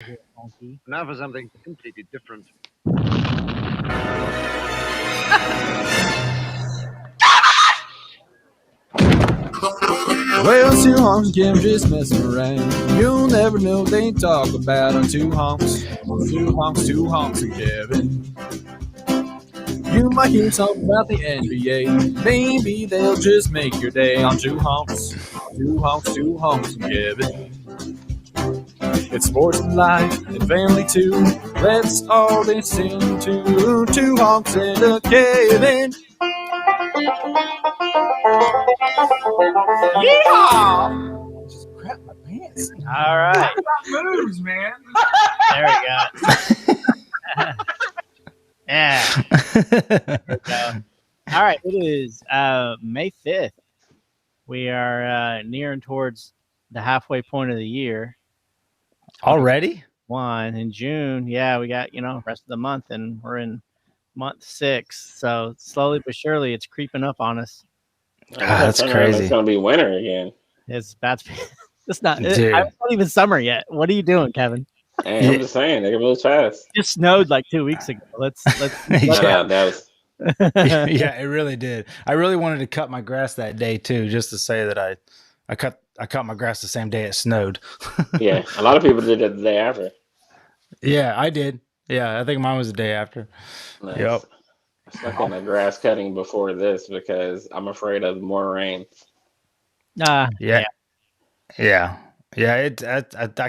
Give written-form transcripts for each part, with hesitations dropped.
Honky. Now for something completely different. Well, two honks and Kim just messing around. You'll never know what they talk about on two honks. Two honks and Kevin. You might hear something about the NBA. Maybe they'll just make your day on two honks. Two honks and Kevin. It's sports and life and family too. Let's all listen to two honks and a Kevin. Yeehaw! Just crap my pants. All right. Moves, man. There we go. Yeah. There we go. All right. It is May 5th. We are nearing towards the halfway point of the year. Already? One in June. Yeah, we got, rest of the month, and we're in month 6. So slowly but surely it's creeping up on us. That's crazy. It's going to be winter again. It's not even summer yet. What are you doing, Kevin? Hey, I'm just saying, they can move fast. It just snowed like 2 weeks ago. Let's Yeah. That was Yeah, it really did. I really wanted to cut my grass that day too, just to say that I cut my grass the same day it snowed. yeah. A lot of people did it the day after. Yeah, I did. Yeah, I think mine was the day after. Nice. Yep. I stuck on the grass cutting before this because I'm afraid of more rain. Yeah. I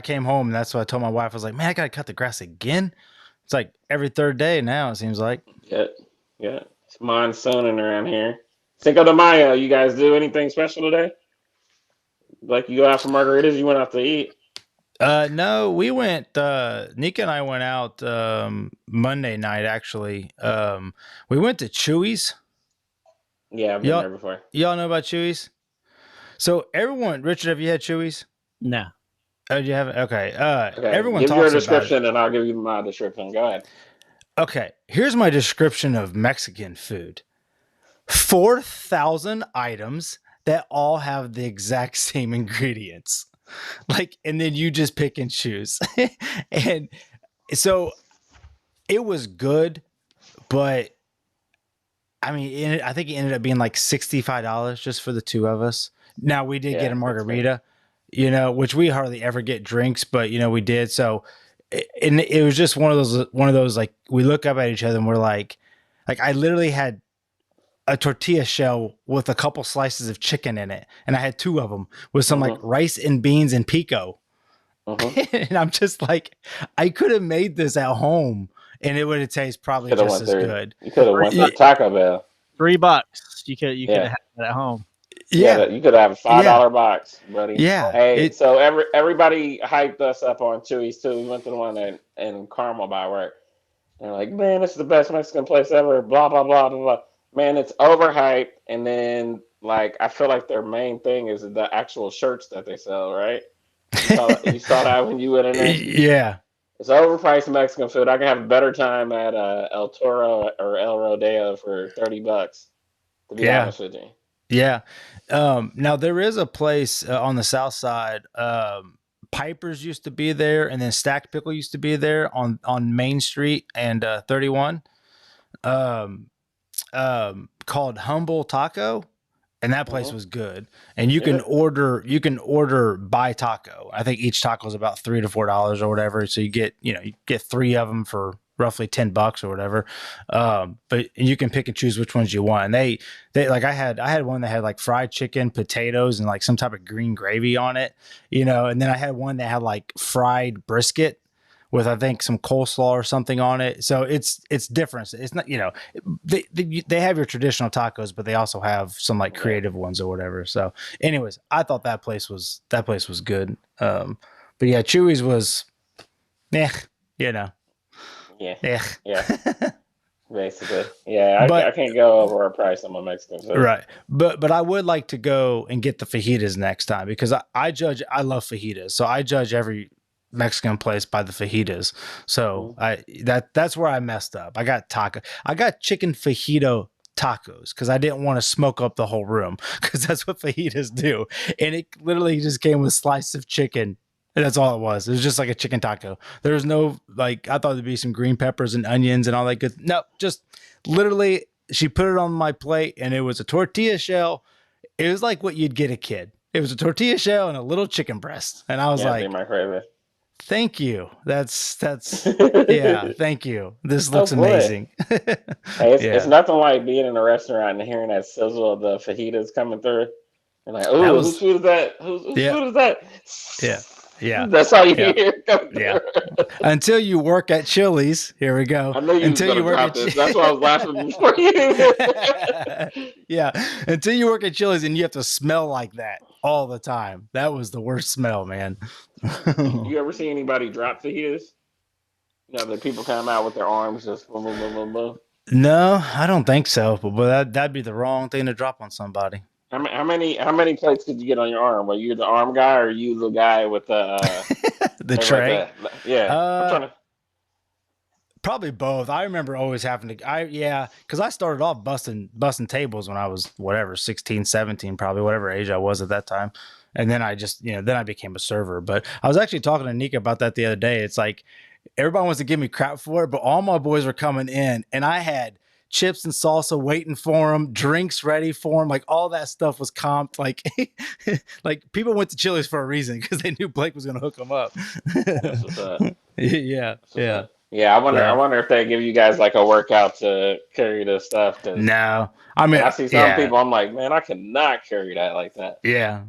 came home and that's what I told my wife. I was like, man, I gotta cut the grass again. It's like every third day now. It seems like. Yeah. It's monsooning around here. Cinco de Mayo. You guys do anything special today? Like you go out for margaritas? You went out to eat? No, we went. Nika and I went out Monday night. Actually, we went to Chewy's. Yeah, I've been there before. Y'all know about Chewy's? So everyone, Richard, have you had Chewy's? No. Oh, you haven't? Okay. Everyone give talks your about description, and I'll give you my description. Go ahead. Okay, here's my description of Mexican food. 4,000 items that all have the exact same ingredients. And then you just pick and choose. And so it was good, but I mean, I think it ended up being like $65 just for the two of us. Now we did get a margarita, which we hardly ever get drinks, but we did. So, and it was just one of those, like we look up at each other and we're like I literally had a tortilla shell with a couple slices of chicken in it. And I had 2 of them with some like rice and beans and pico. And I'm just like, I could have made this at home and it would have tasted probably just as good. You could have went to Taco Bell. $3. You could have had it at home. Yeah, you could have a $5 box, buddy. Yeah. Hey, so everybody hyped us up on Chewy's too. We went to the one in Carmel by work. They're like, man, this is the best Mexican place ever. Blah blah blah blah blah. Man, it's overhyped. And then I feel like their main thing is the actual shirts that they sell, right? You saw that when you went in there. Yeah. It's overpriced Mexican food. I can have a better time at El Toro or El Rodeo for $30. To be honest with you. Yeah. Now there is a place on the south side. Piper's used to be there, and then Stacked Pickle used to be there on Main Street and 31. Called Humble Taco, and that place was good. And you can order by taco. I think each taco is about $3 to $4 or whatever. So you get 3 of them for roughly $10 or whatever. But you can pick and choose which ones you want. And they like I had one that had like fried chicken, potatoes, and like some type of green gravy on it, and then I had one that had like fried brisket with I think some coleslaw or something on it. So it's different. It's not, they have your traditional tacos, but they also have some like creative ones or whatever. So anyways, I thought that place was good. But yeah, Chewy's was, Yeah. Basically. Yeah, I can't go over a price on my Mexican food. Right. But I would like to go and get the fajitas next time because I love fajitas. So I judge every Mexican place by the fajitas. So that's where I messed up. I got chicken fajito tacos because I didn't want to smoke up the whole room because that's what fajitas do. And it literally just came with slice of chicken That's all it was. It was just like a chicken taco. There was no like I thought there'd be some green peppers and onions and all that good. No, just literally she put it on my plate and it was a tortilla shell. It was like what you'd get a kid. It was a tortilla shell and a little chicken breast. And I was Yeah, like, they're my favorite. thank you. That's yeah, thank you. This looks boy. amazing. Hey, it's nothing like being in a restaurant and hearing that sizzle of the fajitas coming through. And like, oh, whose food is that? Whose food is that? Yeah. Yeah. That's all you hear coming through. Until you work at Chili's. Here we go. I know you until you work at this. That's why I was laughing before you. Yeah. Until you work at Chili's and you have to smell like that all the time. That was the worst smell, man. You ever see anybody drop fajitas? You know, the people come out with their arms just boom, boom, boom, boom, boom. No, I don't think so. But that'd be the wrong thing to drop on somebody. How many plates did you get on your arm? Were you the arm guy or you the guy with the the tray? Like yeah, probably both. I remember always having to. Because I started off busting tables when I was 16, 17, probably whatever age I was at that time, and then I just then I became a server. But I was actually talking to Nika about that the other day. It's like everybody wants to give me crap for it, but all my boys were coming in, and I had chips and salsa waiting for them, drinks ready for them, like all that stuff was comped. Like, like people went to Chili's for a reason because they knew Blake was going to hook them up. That's what's up. Yeah. I wonder if they give you guys like a workout to carry this stuff. No, I mean, I see some people. I'm like, man, I cannot carry that like that. Yeah,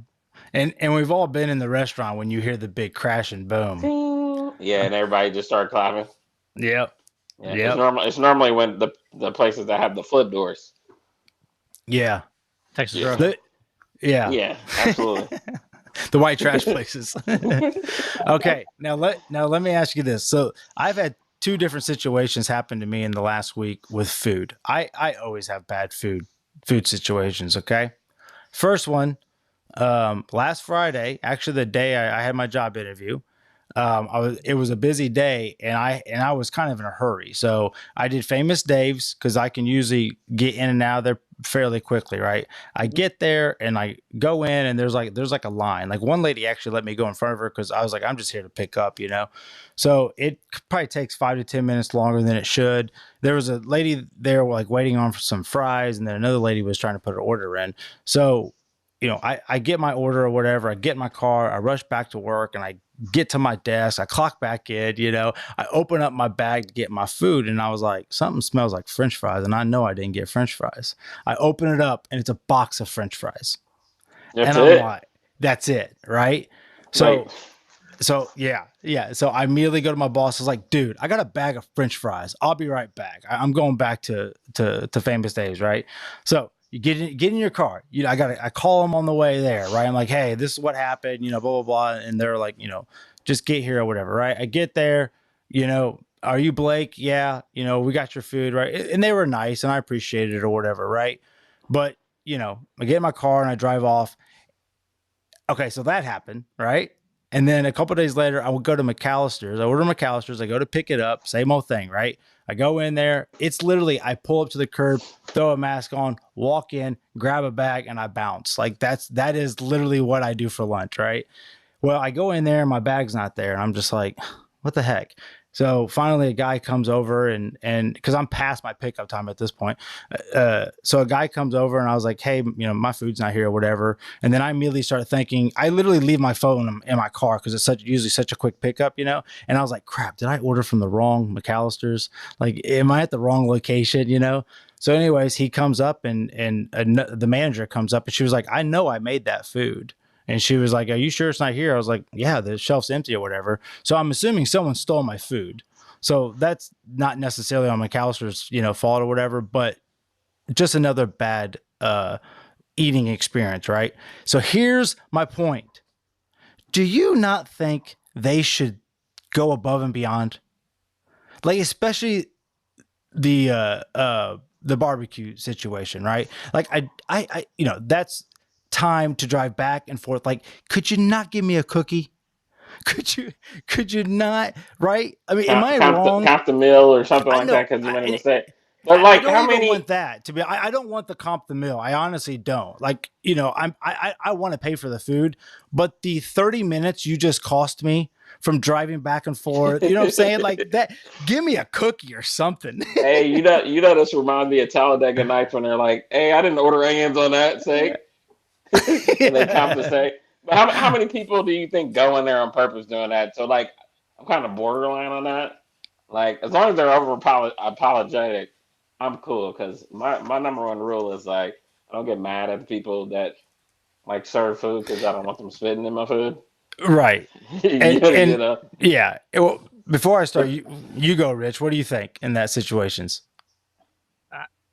and we've all been in the restaurant when you hear the big crash and boom. Yeah, and everybody just started clapping. Yep. Yeah, it's normally when the places that have the flip doors. Yeah. Texas Roadhouse. Yeah, absolutely. The white trash places. Okay, now let me ask you this. So I've had two different situations happen to me in the last week with food. I always have bad food situations. Okay, first one, last Friday, actually the day I had my job interview. It was a busy day and I was kind of in a hurry. So I did Famous Dave's because I can usually get in and out of there fairly quickly, right? I get there and I go in and there's like a line. Like one lady actually let me go in front of her because I was like, I'm just here to pick up, So it probably takes 5 to 10 minutes longer than it should. There was a lady there like waiting on for some fries, and then another lady was trying to put her order in. So I get my order or whatever. I get in my car. I rush back to work and I get to my desk. I clock back in, I open up my bag to get my food. And I was like, something smells like French fries. And I know I didn't get French fries. I open it up and it's a box of French fries. That's I'm it. like, that's it. Right. So yeah. So I immediately go to my boss. I was like, dude, I got a bag of French fries. I'll be right back. I'm going back to Famous Days. Right. So you get in your car. I call them on the way there, right? I'm like, hey, this is what happened, blah, blah, blah. And they're like, just get here or whatever, right? I get there, are you Blake? Yeah. We got your food, right? And they were nice and I appreciated it or whatever, right? But, I get in my car and I drive off. Okay, so that happened, right? And then a couple of days later, I would go to McAllister's. I order McAllister's. I go to pick it up. Same old thing, right? I go in there. It's literally, I pull up to the curb, throw a mask on, walk in, grab a bag, and I bounce. Like that is literally what I do for lunch, right? Well, I go in there and my bag's not there. And I'm just like, what the heck? So finally a guy comes over and because I'm past my pickup time at this point. So a guy comes over and I was like, hey, my food's not here or whatever. And then I immediately started thinking, I literally leave my phone in my car because it's usually such a quick pickup, And I was like, crap, did I order from the wrong McAllister's? Like, am I at the wrong location, So anyways, he comes up and the manager comes up and she was like, I know I made that food. And she was like, are you sure it's not here? I was like, yeah, the shelf's empty or whatever. So I'm assuming someone stole my food. So that's not necessarily on McAllister's, fault or whatever, but just another bad eating experience, right? So here's my point. Do you not think they should go above and beyond? Like, especially the barbecue situation, right? Like I that's time to drive back and forth. Like, could you not give me a cookie? Could you not? Right? I mean, am I wrong? Count the meal or something like that because you made a mistake. But I like, don't how even many? want that to be. I don't want the comp the meal. I honestly don't. Like, I want to pay for the food, but the 30 minutes you just cost me from driving back and forth, you know what I'm saying? Like that. Give me a cookie or something. Hey, this reminds me of Talladega Nights when they're like, "Hey, I didn't order onions on that steak," and they Yeah. compensate. But how many people do you think go in there on purpose doing that? So like, I'm kind of borderline on that. Like, as long as they're over apologetic, I'm cool. Because my number one rule is like, I don't get mad at the people that like serve food because I don't want them spitting in my food. Right. And You know. yeah. Well, before I start, But you go, Rich. What do you think in that situations?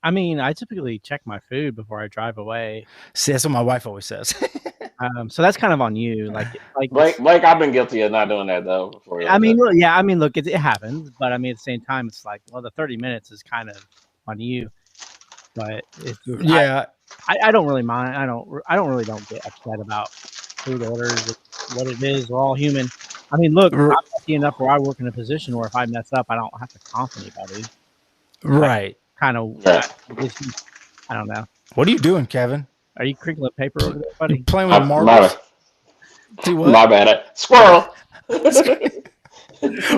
I mean, I typically check my food before I drive away. See, that's what my wife always says. So that's kind of on you. Blake, I've been guilty of not doing that though before. I Like mean, that. look, yeah, I mean, look, it happens, but I mean, at the same time, it's like, well, the 30 minutes is kind of on you. But Yeah. I don't really mind. I don't get upset about food orders. It's what it is. We're all human. I mean, look, I'm lucky enough where I work in a position where if I mess up, I don't have to comp anybody. Right. Kind of, Yeah. I don't know. What are you doing, Kevin? Are you crinkling paper over there, You buddy? playing with My marbles? Do what? my bad. Squirrel.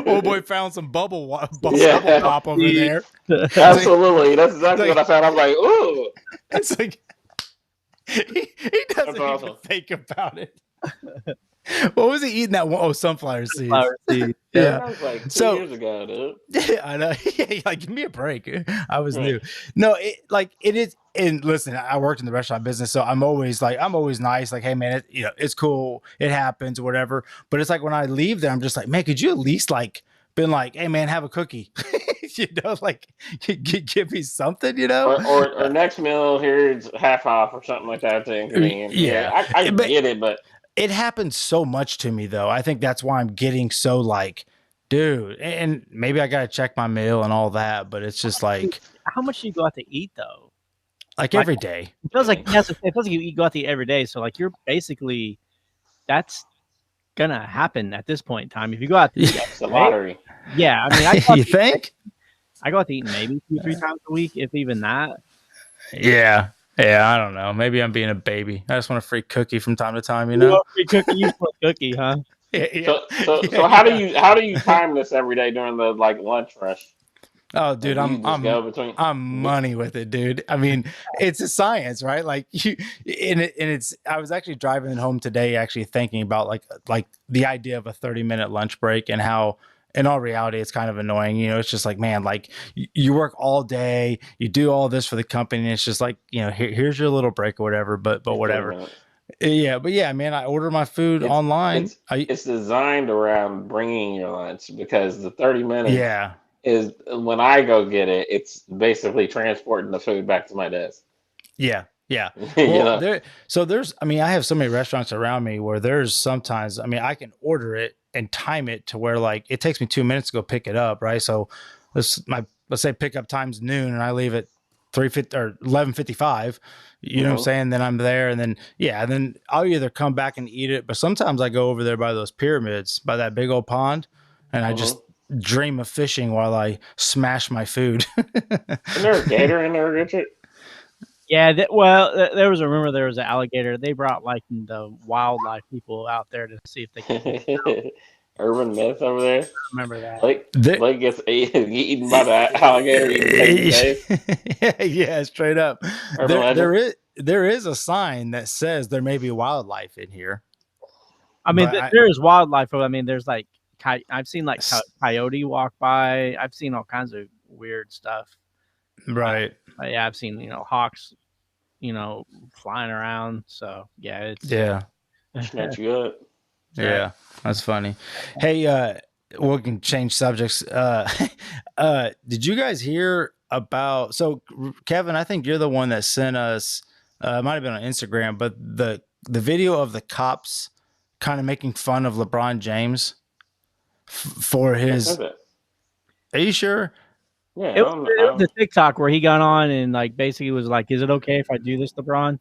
Oh boy, found some bubble Yeah. pop over there. Absolutely. That's exactly like- what I found. I'm like, ooh, It's like he doesn't that's even awesome. think about it. What was he eating that one? Oh, sunflower seeds. Flower seed. Yeah. That was like 2 So- years ago, dude. Yeah, I know. Yeah, like give me a break. I was Right. new. No, it is. And listen, I worked in the restaurant business, so I'm always nice. Like, hey man, it's cool. It happens, or whatever. But it's like when I leave there, I'm just like, man, could you at least like been like, hey man, have a cookie, like give me something, Or next meal here's half off or something like that. To inconvenience. Yeah. I But- get it, but It happens so much to me though. I think that's why I'm getting so like, dude, and maybe I gotta check my meal and all that, but it's just like How much do you go out to eat though? every day. It feels like it feels like you go out to eat every day. So like you're basically that's gonna happen at this point in time. If you go out to eat, it's a lottery. yeah. I mean, I go out You to eat- think? I go out to eat maybe 2-3 times a week, if even that. Yeah. Yeah, I don't know. Maybe I'm being a baby. I just want a free cookie from time to time, You want free cookie, you want a cookie, huh? Yeah. So how do you time this every day during the like lunch rush? Oh, dude, Do you just go between. I'm money with it, dude. I mean, it's a science, right? Like I was actually driving home today, actually thinking about like the idea of a 30-minute lunch break and how in all reality, it's kind of annoying. It's just like, man, like you work all day, you do all this for the company. And it's just like, here's your little break or whatever, but whatever. Yeah. But yeah, man, I order my food online. It's designed around bringing your lunch because the 30 minutes Yeah. is when I go get it. It's basically transporting the food back to my desk. Yeah. Yeah. You Well, know? there's, I mean, I have so many restaurants around me where there's sometimes, I mean, I can order it and time it to where like it takes me 2 minutes to go pick it up. Right. So let's say pickup time's noon and I leave at 3:50 or 11:55, you know what I'm saying? Then I'm there and then I'll either come back and eat it. But sometimes I go over there by those pyramids, by that big old pond, and I just dream of fishing while I smash my food. Isn't there a gator in there, Richard? Yeah, there was an alligator. They brought like the wildlife people out there to see if they could Urban myth over there. remember that. Blake gets eaten by the alligator. Yeah, straight up. Urban There is a sign that says there may be wildlife in here. I mean, But there is wildlife. I mean, there's like I've seen like coyote walk by. I've seen all kinds of weird stuff. Right. Yeah, I've seen hawks, flying around. So yeah, it's Snatch you up. Yeah, that's funny. Hey, we can change subjects. Did you guys hear about? So, Kevin, I think you're the one that sent us. It might have been on Instagram, but the video of the cops kind of making fun of LeBron James for his. Are you sure? Yeah, it was the TikTok where he got on and like basically was like, "Is it okay if I do this, LeBron?"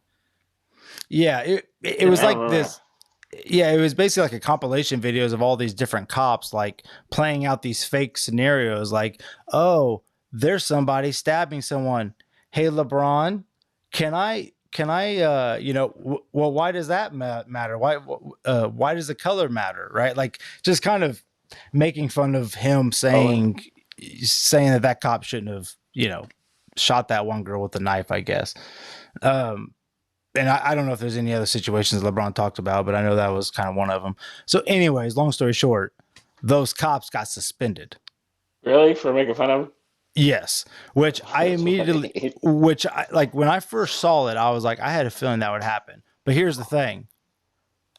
Yeah, it was like this. Yeah, it was basically like a compilation videos of all these different cops like playing out these fake scenarios like, oh, there's somebody stabbing someone. Hey, LeBron, well, why does that matter? Why does the color matter? Right. Like just kind of making fun of him saying that cop shouldn't have, shot that one girl with a knife, I guess. And I don't know if there's any other situations LeBron talked about, but I know that was kind of one of them. So anyways, long story short, those cops got suspended. Really? For making fun of him? Yes, which I immediately, like when I first saw it, I was like, I had a feeling that would happen. But here's the thing.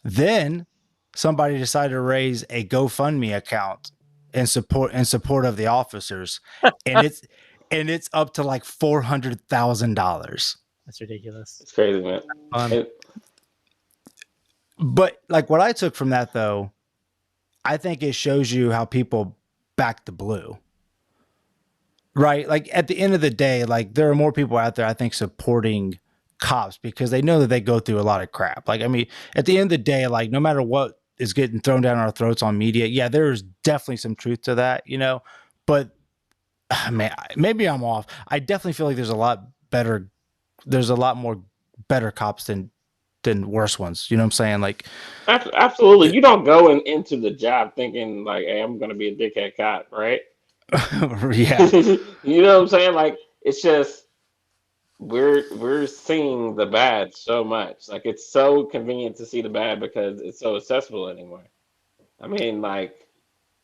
Then somebody decided to raise a GoFundMe account in support of the officers, and it's up to like $400,000. That's ridiculous. It's crazy, man. But like what I took from that though, I think it shows you how people back the blue. Right? Like at the end of the day, like there are more people out there, I think, supporting cops because they know that they go through a lot of crap. Like, I mean, at the end of the day, like no matter what is getting thrown down our throats on media, yeah, there's definitely some truth to that, but man, maybe I'm off. I definitely feel like there's a lot more better cops than worse ones. You know what I'm saying? Like, absolutely. You don't go into the job thinking like, "Hey, I'm going to be a dickhead cop," right? Yeah. You know what I'm saying? Like, it's just we're seeing the bad so much. Like, it's so convenient to see the bad because it's so accessible anymore. I mean, like,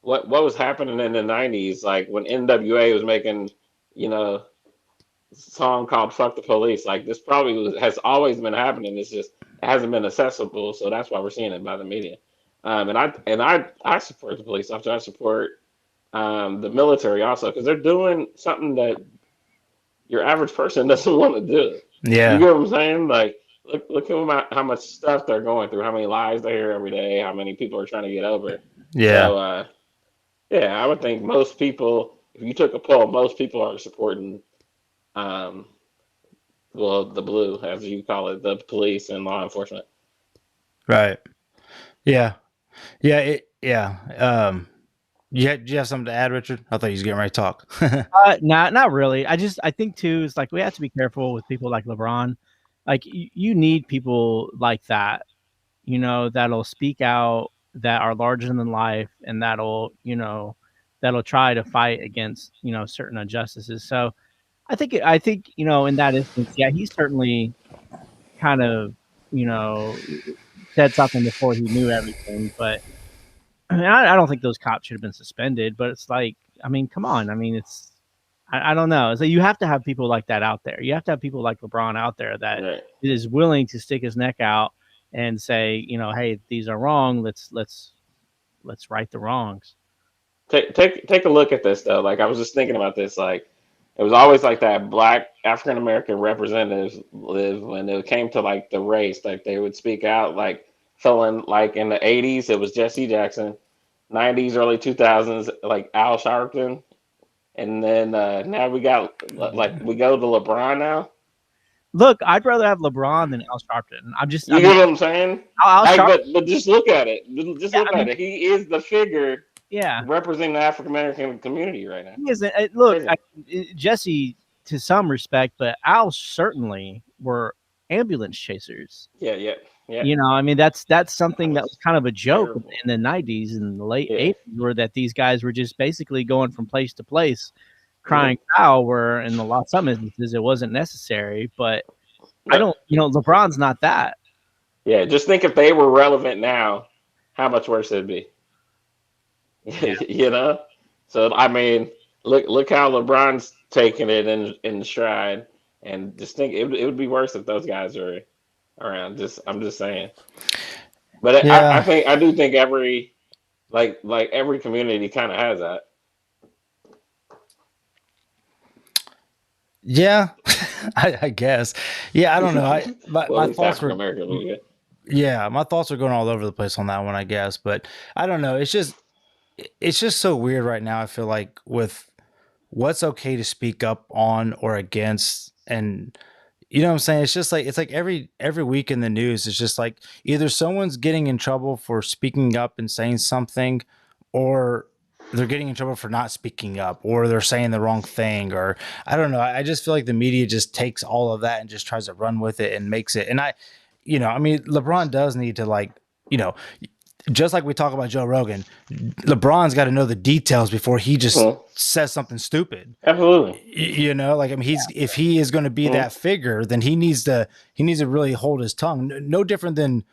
what was happening in the '90s? Like when NWA was making, a song called "Fuck the Police." Like this probably has always been happening. It's just it hasn't been accessible, so that's why we're seeing it by the media. And I support the police officer. I support the military also because they're doing something that your average person doesn't want to do. Yeah. You get what I'm saying? Like look at how much stuff they're going through, how many lies they hear every day, how many people are trying to get over. Yeah. So yeah, I would think most people, if you took a poll, most people are supporting um, well, the blue, as you call it, the police and law enforcement. Right. Yeah. Yeah. Yeah. Do you have something to add, Richard? I thought you was getting ready to talk. Not really. I think too is like we have to be careful with people like LeBron. Like you need people like that, that'll speak out, that are larger than life, and that'll try to fight against certain injustices. So I think in that instance, yeah, he certainly kind of said something before he knew everything, but I mean, I don't think those cops should have been suspended, but it's like, I mean, come on. I mean, I don't know. So you have to have people like that out there. You have to have people like LeBron out there that Right. is willing to stick his neck out and say, hey, these are wrong. Let's right the wrongs. Take a look at this though. Like I was just thinking about this. Like it was always like that black African American representatives live when it came to like the race. Like they would speak out. Like feeling like in the '80s it was Jesse Jackson, '90s early 2000s like Al Sharpton, and then now we got like we go to LeBron now. Look, I'd rather have LeBron than Al Sharpton. You get what I'm saying? Al Sharpton, But just look at it. Just Yeah, look I at it. He is the figure yeah. representing the African American community right now. He isn't. Look, Crazy. Jesse, to some respect, but Al certainly were ambulance chasers. Yeah. I mean, that's something that was kind of a joke Terrible. in the '90s and the late Yeah. '80s, where that these guys were just basically going from place to place, crying foul. Where in some instances it wasn't necessary, but I don't. LeBron's not that. Yeah, just think if they were relevant now, how much worse it'd be. Yeah. So I mean, look how LeBron's taking it in stride, and just think it would be worse if those guys were around. I'm just saying. But Yeah. I do think every like every community kind of has that. Yeah. I guess. Yeah. I don't know. Well, My at least thoughts African were. American. Yeah, my thoughts are going all over the place on that one, I guess. But I don't know. It's just so weird right now. I feel like with what's okay to speak up on or against, and you know what I'm saying. It's like every week in the news, it's just like either someone's getting in trouble for speaking up and saying something, or they're getting in trouble for not speaking up, or they're saying the wrong thing, or I don't know. I just feel like the media just takes all of that and just tries to run with it and makes it. And I mean, LeBron does need to, like, just like we talk about Joe Rogan, LeBron's got to know the details before he just says something stupid. Absolutely. Like, I mean, if he is going to be that figure, then he needs to really hold his tongue. No different than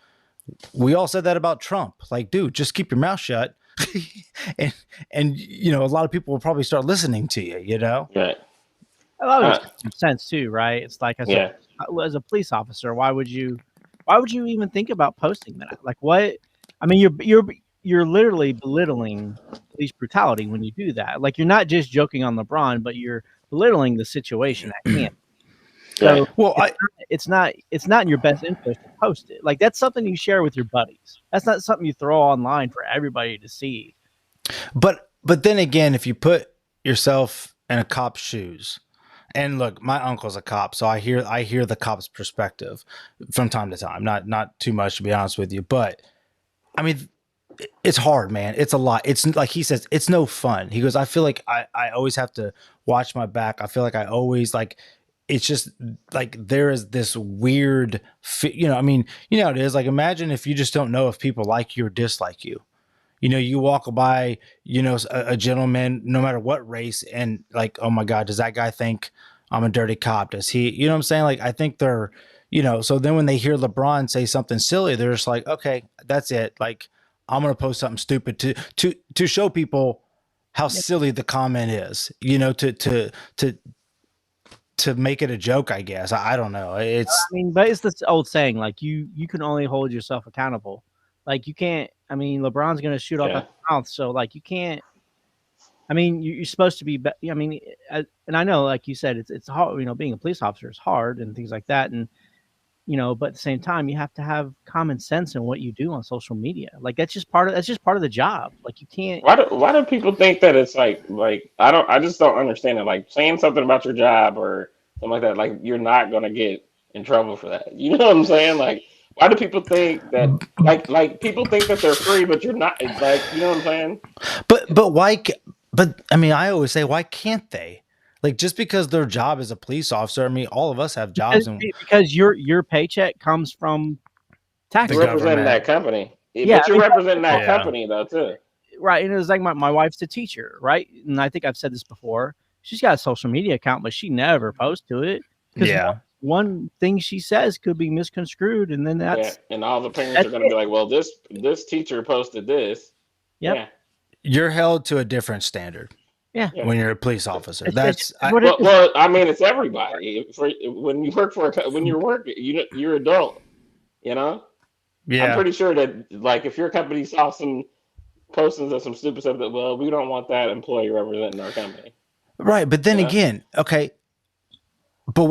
we all said that about Trump. Like, dude, just keep your mouth shut. and a lot of people will probably start listening to you, Right. A lot of it makes sense too, right? It's like I said, as a police officer, why would you even think about posting that? Like, what? I mean, you're literally belittling police brutality when you do that. Like, you're not just joking on LeBron, but you're belittling the situation at hand. So, well, it's not in your best interest to post it. Like, that's something you share with your buddies. That's not something you throw online for everybody to see. But then again, if you put yourself in a cop's shoes, and look, my uncle's a cop, so I hear the cop's perspective from time to time. Not too much, to be honest with you, but I mean, it's hard, man. It's a lot. It's like he says, it's no fun. He goes, I feel like I always have to watch my back. I feel like I always, like, it's just like there is this weird, I mean, it is like, imagine if you just don't know if people like you or dislike you. You walk by, a gentleman, no matter what race, and like, oh my God, does that guy think I'm a dirty cop? Does he, you know what I'm saying? Like, I think they're, so then when they hear LeBron say something silly, they're just like, okay, that's it. Like, I'm going to post something stupid to show people how silly the comment is, to make it a joke, I guess. I don't know. I mean, but it's this old saying, like, you can only hold yourself accountable. Like, you can't, I mean, LeBron's going to shoot off at the mouth. So, like, you can't, I mean, you're supposed to be, I mean, and I know, like you said, it's hard, being a police officer is hard and things like that. And, but at the same time, you have to have common sense in what you do on social media. Like, that's just part of the job. Like, you can't. Why do people think that it's like I just don't understand it. Like, saying something about your job or something like that, like, you're not gonna get in trouble for that. You know what I'm saying? Like, why do people think that like people think that they're free, but you're not? Like, you know what I'm saying? But why? But I mean, I always say, why can't they? Like, just because their job is a police officer, I mean, all of us have jobs. Because your paycheck comes from taxes. You're representing that company. Yeah, but you're representing that company, though, too. Right. And it was like my wife's a teacher, right? And I think I've said this before. She's got a social media account, but she never posts to it. Yeah. One thing she says could be misconstrued, and then that's... Yeah. And all the parents are going to be like, well, this teacher posted this. Yep. Yeah. You're held to a different standard. Yeah. When you're a police officer, well, I mean, it's everybody. When you work when you're working, you're adult. Yeah. I'm pretty sure that, like, if your company saw some postings of some stupid stuff, that, well, we don't want that employee representing our company. Right, but then again, okay. But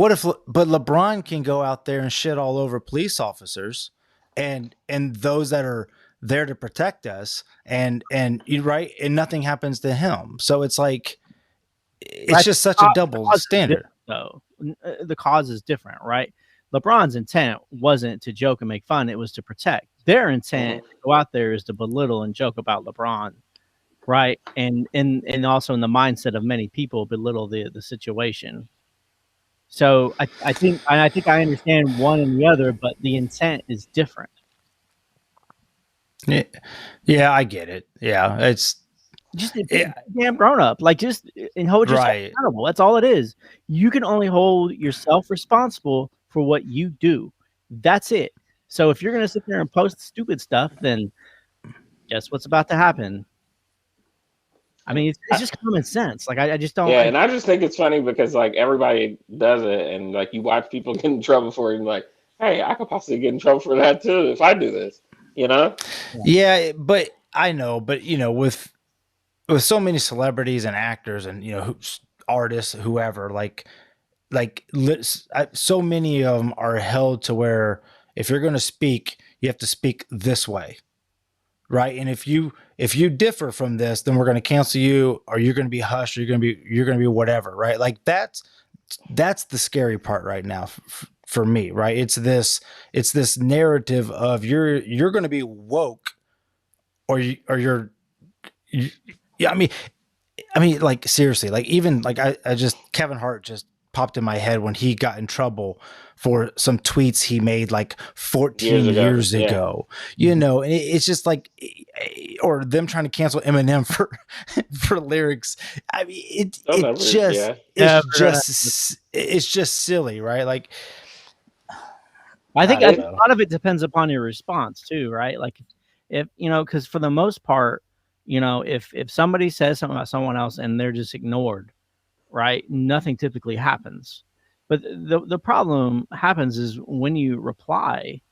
but LeBron can go out there and shit all over police officers and those that are there to protect us, and right, and nothing happens to him. So it's like, it's just such a double standard. So the cause is different, right? LeBron's intent wasn't to joke and make fun; it was to protect. Their intent to go out there is to belittle and joke about LeBron, right? And also in the mindset of many people, belittle the situation. So I think I understand one and the other, but the intent is different. Yeah, I get it. Yeah, it's just a damn grown up. Like, just and hold yourself accountable. That's all it is. You can only hold yourself responsible for what you do. That's it. So if you're gonna sit there and post stupid stuff, then guess what's about to happen? I mean, it's just common sense. Like, I just don't. Yeah, and I just think it's funny because, like, everybody does it, and, like, you watch people get in trouble for it, and like, hey, I could possibly get in trouble for that too if I do this. Yeah, but I know, but with so many celebrities and actors and artists, whoever, like so many of them are held to where if you're going to speak, you have to speak this way, right? And if you differ from this, then we're going to cancel you, or you're going to be hushed, or you're going to be whatever, right? Like, that's the scary part right now for me, right? It's this narrative of you're going to be woke, or you're Yeah, I mean, like seriously, like even like I just Kevin Hart just popped in my head when he got in trouble for some tweets he made like 14 years Yeah. ago. You know, and it's just like, or them trying to cancel Eminem for for lyrics. I mean, it's just silly, right? Like, I think don't a know. lot of it depends upon your response too, right? Like if you know, because for the most part, you know, if somebody says something about someone else and they're just ignored, right? Nothing typically happens. But the problem happens is when you reply,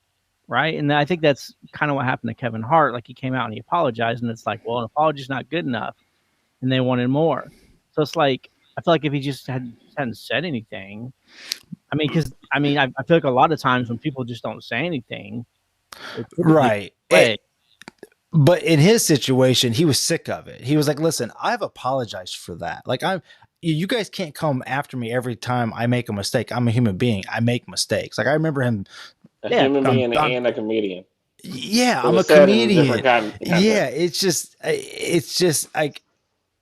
right? And I think that's kind of what happened to Kevin Hart. Like he came out and he apologized, and it's like, well, an apology is not good enough, and they wanted more. So it's like I feel like if he just hadn't said anything, I mean, because I feel like a lot of times when people just don't say anything, they typically Right. play. But in his situation, he was sick of it. He was like, "Listen, I've apologized for that. Like, you guys can't come after me every time I make a mistake. I'm a human being. I make mistakes. Like, I remember him, a human being and a comedian. yeah, It I'm a was said in comedian. different Yeah, it's just like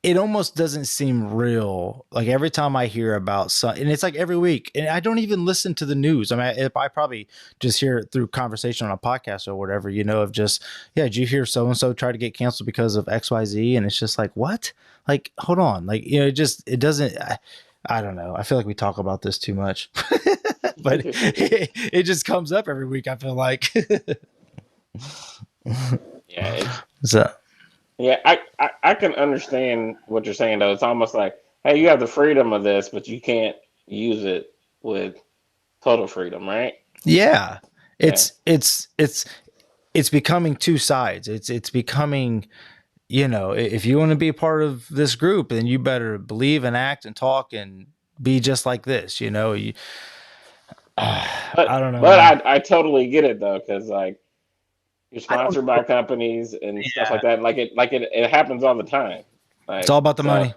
it almost doesn't seem real. Like every time I hear about and it's like every week, and I don't even listen to the news. I mean, if I probably just hear it through conversation on a podcast or whatever, you know, of just, yeah, did you hear so and so try to get canceled because of XYZ? And it's just like, what? Like, hold on, like, you know, it doesn't. I don't know. I feel like we talk about this too much, but it just comes up every week. I feel like. Yeah. So. Yeah, I can understand what you're saying though. It's almost like, hey, you have the freedom of this, but you can't use it with total freedom, right? Yeah. It's becoming two sides. It's becoming, you know, if you want to be a part of this group, then you better believe and act and talk and be just like this, you know. I don't know. But I totally get it though, because like you're I don't sponsored by companies and stuff like that. It happens all the time. Like, it's all about the money.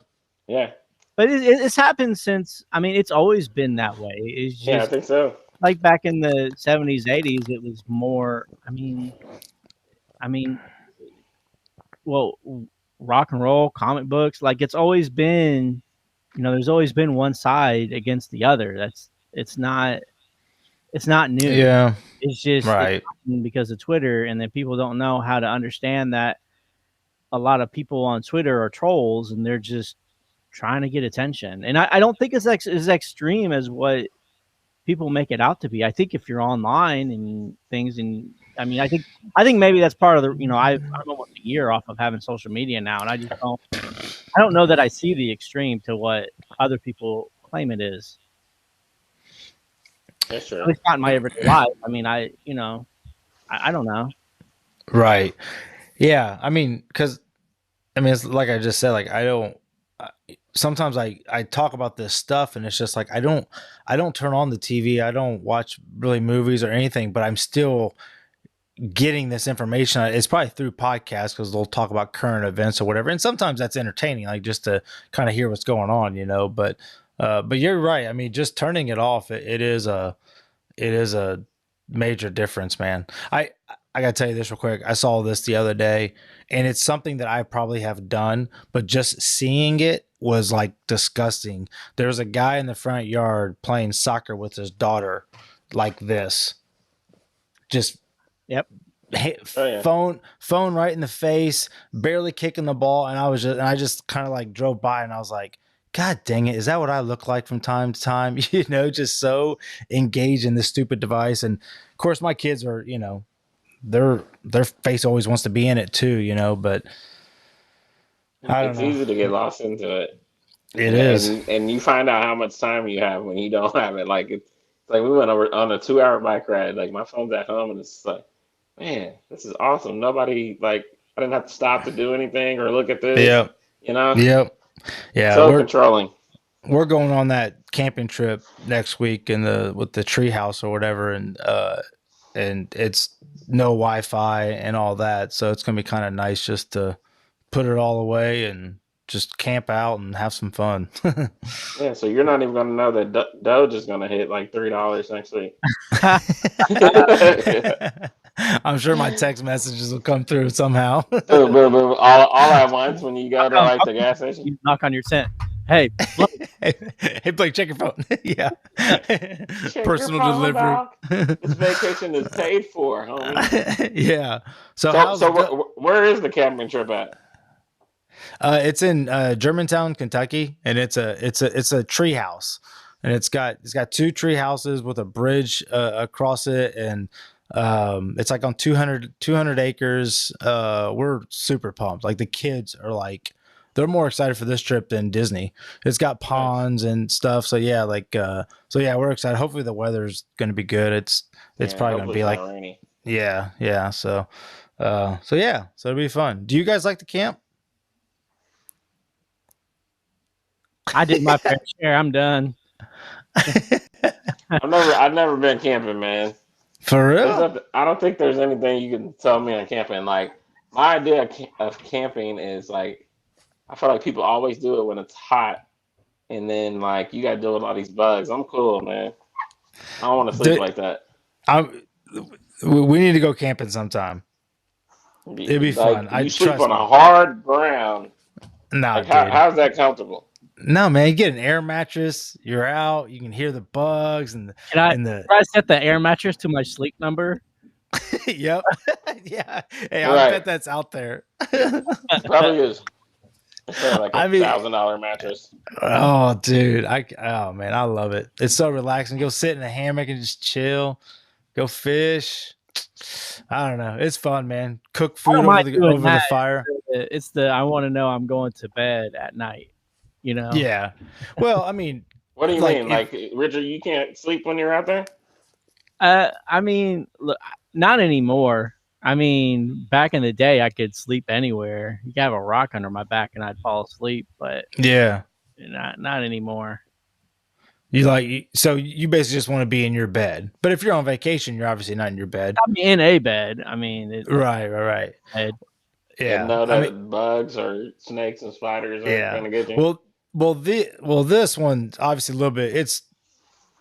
Yeah. But it's happened since. I mean, it's always been that way. It's just Yeah, I think so. like back in the 70s, 80s, it was more. Well, rock and roll, comic books, like it's always been. You know, there's always been one side against the other. It's not new. Yeah. It's just right. It's because of Twitter, and then people don't know how to understand that a lot of people on Twitter are trolls, and they're just trying to get attention. And I don't think it's as extreme as what people make it out to be. I think if you're online and things, and I mean, I think maybe that's part of the. You know, I'm almost a year off of having social media now, and I don't know that I see the extreme to what other people claim it is. That's true. At least not in my everyday life. I mean, I don't know. Right. Yeah. I mean, because it's like I just said, like I don't. Sometimes I talk about this stuff, and it's just like I don't turn on the TV. I don't watch really movies or anything, but I'm still getting this information. It's probably through podcasts because they'll talk about current events or whatever, and sometimes that's entertaining, like just to kind of hear what's going on, you know. But you're right. I mean, just turning it off, it is a major difference, man. I gotta tell you this real quick. I saw this the other day, and it's something that I probably have done, but just seeing it was like disgusting. There's a guy in the front yard playing soccer with his daughter, like this. Just Yep. Phone right in the face, barely kicking the ball, and I just kind of like drove by, and I was like, God dang it, is that what I look like from time to time? You know, just so engaged in this stupid device. And of course my kids are, you know, their face always wants to be in it too, you know, but I don't know. It's easy to get lost into it. It is. And you find out how much time you have when you don't have it. Like it's like we went over on a 2-hour bike ride. Like my phone's at home, and it's like, man, this is awesome. Nobody, like, I didn't have to stop to do anything or look at this. Yep. You know. Yep. Yeah. So controlling. We're going on that camping trip next week with the tree house or whatever, and it's no Wi-Fi and all that, so it's gonna be kind of nice just to put it all away and just camp out and have some fun. Yeah, so you're not even gonna know that Doge is gonna hit like $3 next week. I'm sure my text messages will come through somehow. all at once when you go to like the gas station. You knock on your tent. Hey, look, Hey, Blake, check your phone. Yeah. Check Personal your phone, delivery. dog. This vacation is paid for, homie. Yeah. So, Where is the camping trip at? it's in Germantown, Kentucky, and it's a tree house, and it's got 2 tree houses with a bridge across it, and it's like on 200 acres. We're super pumped. Like the kids are like, they're more excited for this trip than Disney. It's got ponds and stuff. So yeah, we're excited. Hopefully the weather's going to be good. It's probably going to be like rainy. Yeah. So it'll be fun. Do you guys like to camp? I did my fair share. I'm done. I've never been camping, man. For real? I don't think there's anything you can tell me on camping. Like my idea of camping is like, I feel like people always do it when it's hot, and then like you got to deal with all these bugs. I'm cool, man. I don't want to sleep like that. We need to go camping sometime. It'd be fun. You sleep on a hard ground. No, like, how's that comfortable? No, man. You get an air mattress. You're out. You can hear the bugs and Can I set the air mattress to my sleep number? Yep. Yeah. Hey, I bet that's out there. Probably is. It's like $1,000 mattress. Oh, dude. Oh man, I love it. It's so relaxing. Go sit in a hammock and just chill. Go fish. I don't know. It's fun, man. Cook food over the fire. It's I want to know I'm going to bed at night. You know? Yeah. Well, I mean, what do you mean? Like, Richard, you can't sleep when you're out there? I mean, look, not anymore. I mean, back in the day, I could sleep anywhere. You could have a rock under my back and I'd fall asleep, but yeah, not anymore. So you basically just want to be in your bed. But if you're on vacation, you're obviously not in your bed. I'm in a bed. I mean, right. Bed. Yeah. No, that bugs or snakes and spiders are going to get you. Well, this one obviously a little bit. It's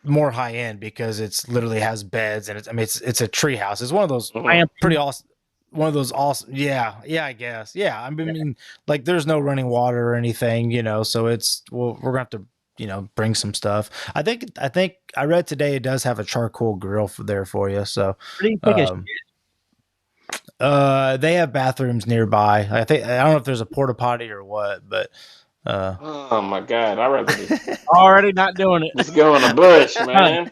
more high end because it's literally has beds and it's a tree house. It's one of those pretty awesome. One of those awesome. Yeah, I guess. Yeah, I mean, like there's no running water or anything, so we're gonna have to, bring some stuff. I think I read today it does have a charcoal grill there for you. So what do you think they have bathrooms nearby. I don't know if there's a porta potty or what, but oh my God, I'd rather be already not doing it. Let's go in the bush, man.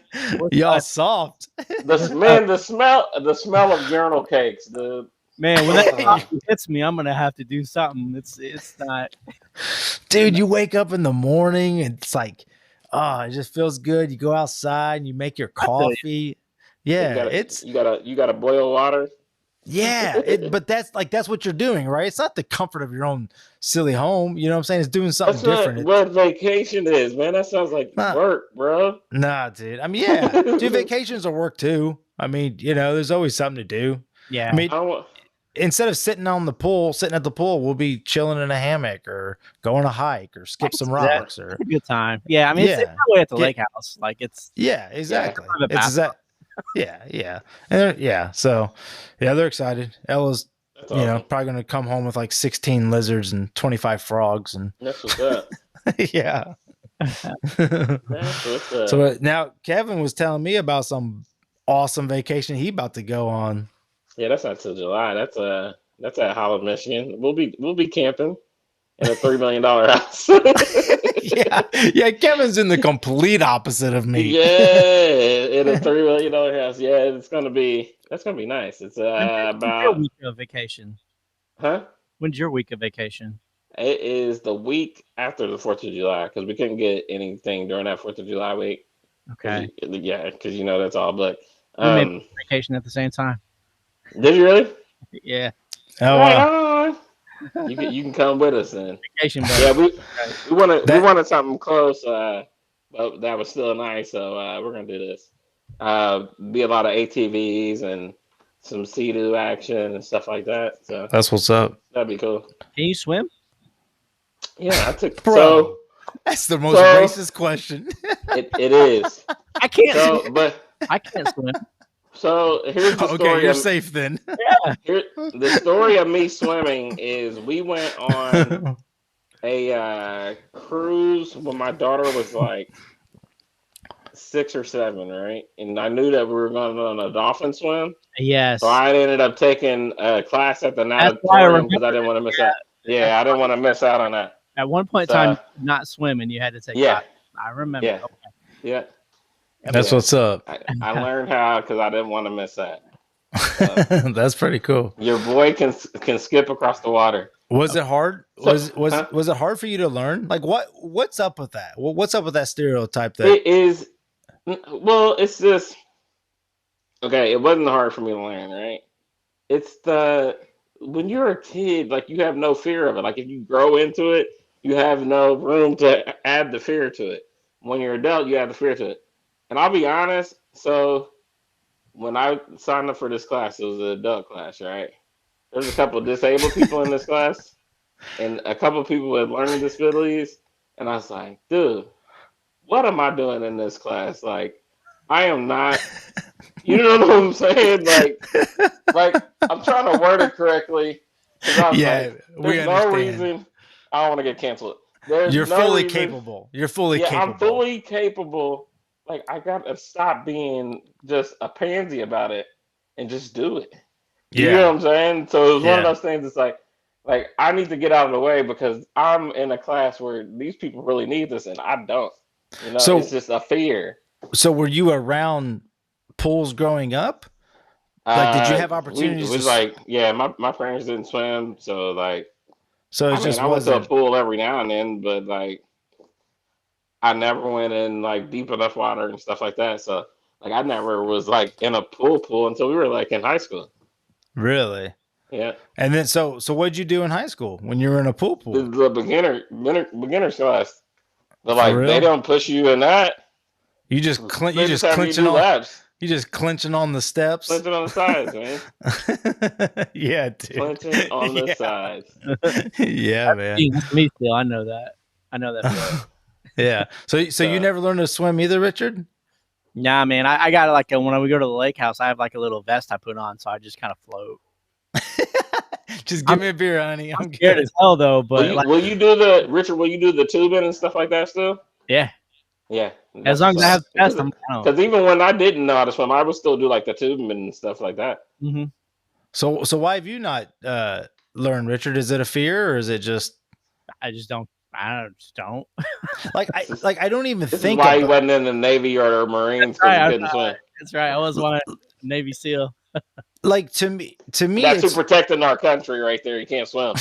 Y'all soft. The smell of journal cakes. Man, when that hits me, I'm gonna have to do something. It's not. Dude, you wake up in the morning and it's like, it just feels good. You go outside and you make your coffee. Yeah, you gotta boil water. Yeah, but that's what you're doing, right? It's not the comfort of your own silly home. You know what I'm saying? It's doing something different. What vacation is, man? That sounds like work, bro. Nah, dude. I mean, yeah, dude, vacations are work too. I mean, there's always something to do. Yeah. I mean, instead of sitting at the pool, we'll be chilling in a hammock or go on a hike or skip some rocks or a good time. Yeah, I mean, it's probably at the lake house. Like it's. Yeah, exactly. Yeah. And so they're excited. Ella's, probably going to come home with like 16 lizards and 25 frogs. And that's what's up. Yeah. That's what's up. So now Kevin was telling me about some awesome vacation he about to go on. Yeah, that's not till July. That's at Holland, Michigan. We'll be camping in a $3 million house. Yeah. Kevin's in the complete opposite of me. Yeah, in a $3 million house. Yeah, that's gonna be nice. It's about your week of vacation. Huh? When's your week of vacation? It is the week after the 4th of July because we couldn't get anything during that 4th of July week. Okay. Yeah, because that's all booked. We made vacation at the same time. Did you really? Yeah. Oh, wow. You can come with us then. Vacation, yeah, we wanted something close, but that was still nice. So we're gonna do this. Be a lot of ATVs and some Sea-Doo action and stuff like that. So that's what's up. That'd be cool. Can you swim? Yeah, I took. Bro, so that's the most racist question. It is. I can't. But I can't swim. So here's the Okay, story. you're safe then. Here, the story of me swimming is we went on a cruise when my daughter was like 6 or 7, right? And I knew that we were going on a dolphin swim. Yes. So I ended up taking a class at the That's why I natatorium remember because I didn't want to miss out. Yeah, I didn't want to miss out on that. at one point in So, time, you could not swim and you had to take yeah, classes. I remember. yeah, Okay. yeah. That's Yeah. what's up. I learned how because I didn't want to miss that. That's pretty cool. Your boy can skip across the water. Was it hard? So, Was it hard for you to learn? Like what's up with that? What's up with that stereotype that It is. Well, it's just okay. It wasn't hard for me to learn, right? It's the when you're a kid, like you have no fear of it. Like if you grow into it, you have no room to add the fear to it. When you're adult, you add the fear to it. And I'll be honest. So when I signed up for this class, it was an adult class, right? There's a couple of disabled people in this class, and a couple of people with learning disabilities. And I was like, dude, what am I doing in this class? Like, I am not. You know what I'm saying? Like I'm trying to word it correctly because I was like, we there's no understand. reason I don't want to get canceled. There's You're no fully reason. capable. You're fully Yeah, capable. I'm fully capable. Like I got to stop being just a pansy about it and just do it. You know what I'm saying? So it was one of Yeah. those things. It's like I need to get out of the way because I'm in a class where these people really need this and I don't. You know, So- it's just a fear. So were you around pools growing up? Like, did you have opportunities It was to- like, yeah, my parents didn't swim, so like, So it I just mean, I went to a wasn't. pool every now and then, but like, I never went in like deep enough water and stuff like that. So like, I never was like in a pool until we were like in high school. Really? Yeah, And then so what'd you do in high school when you were in a pool? the beginner class. But For like, real? they don't push you in that. You just They you just have you clinching do on laps, you just clenching on the steps. clenching on the sides, man, Yeah, dude. clenching on the Yeah. sides. Yeah, man. That's me still. I know that. I know that. feeling. Yeah. So you never learned to swim either, Richard? Nah, man. I got like when we go to the lake house, I have like a little vest I put on, so I just kind of float. Just give me a beer, honey. I'm Scared good. as hell though, but Will you do the Richard? Will you do the tubing and stuff like that still? yeah, Yeah. as long as I have the vest, I'm down. Because even when I didn't know how to swim, I would still do like the tubing and stuff like that. Mm-hmm. So why have you not learned, Richard? Is it a fear or is it just I just don't. I just don't. I don't even This is think why he about, wasn't in the Navy or the Marines because he couldn't swim. That's right. I was one Navy SEAL. like to me That's who it's protecting our country right there. You can't swim.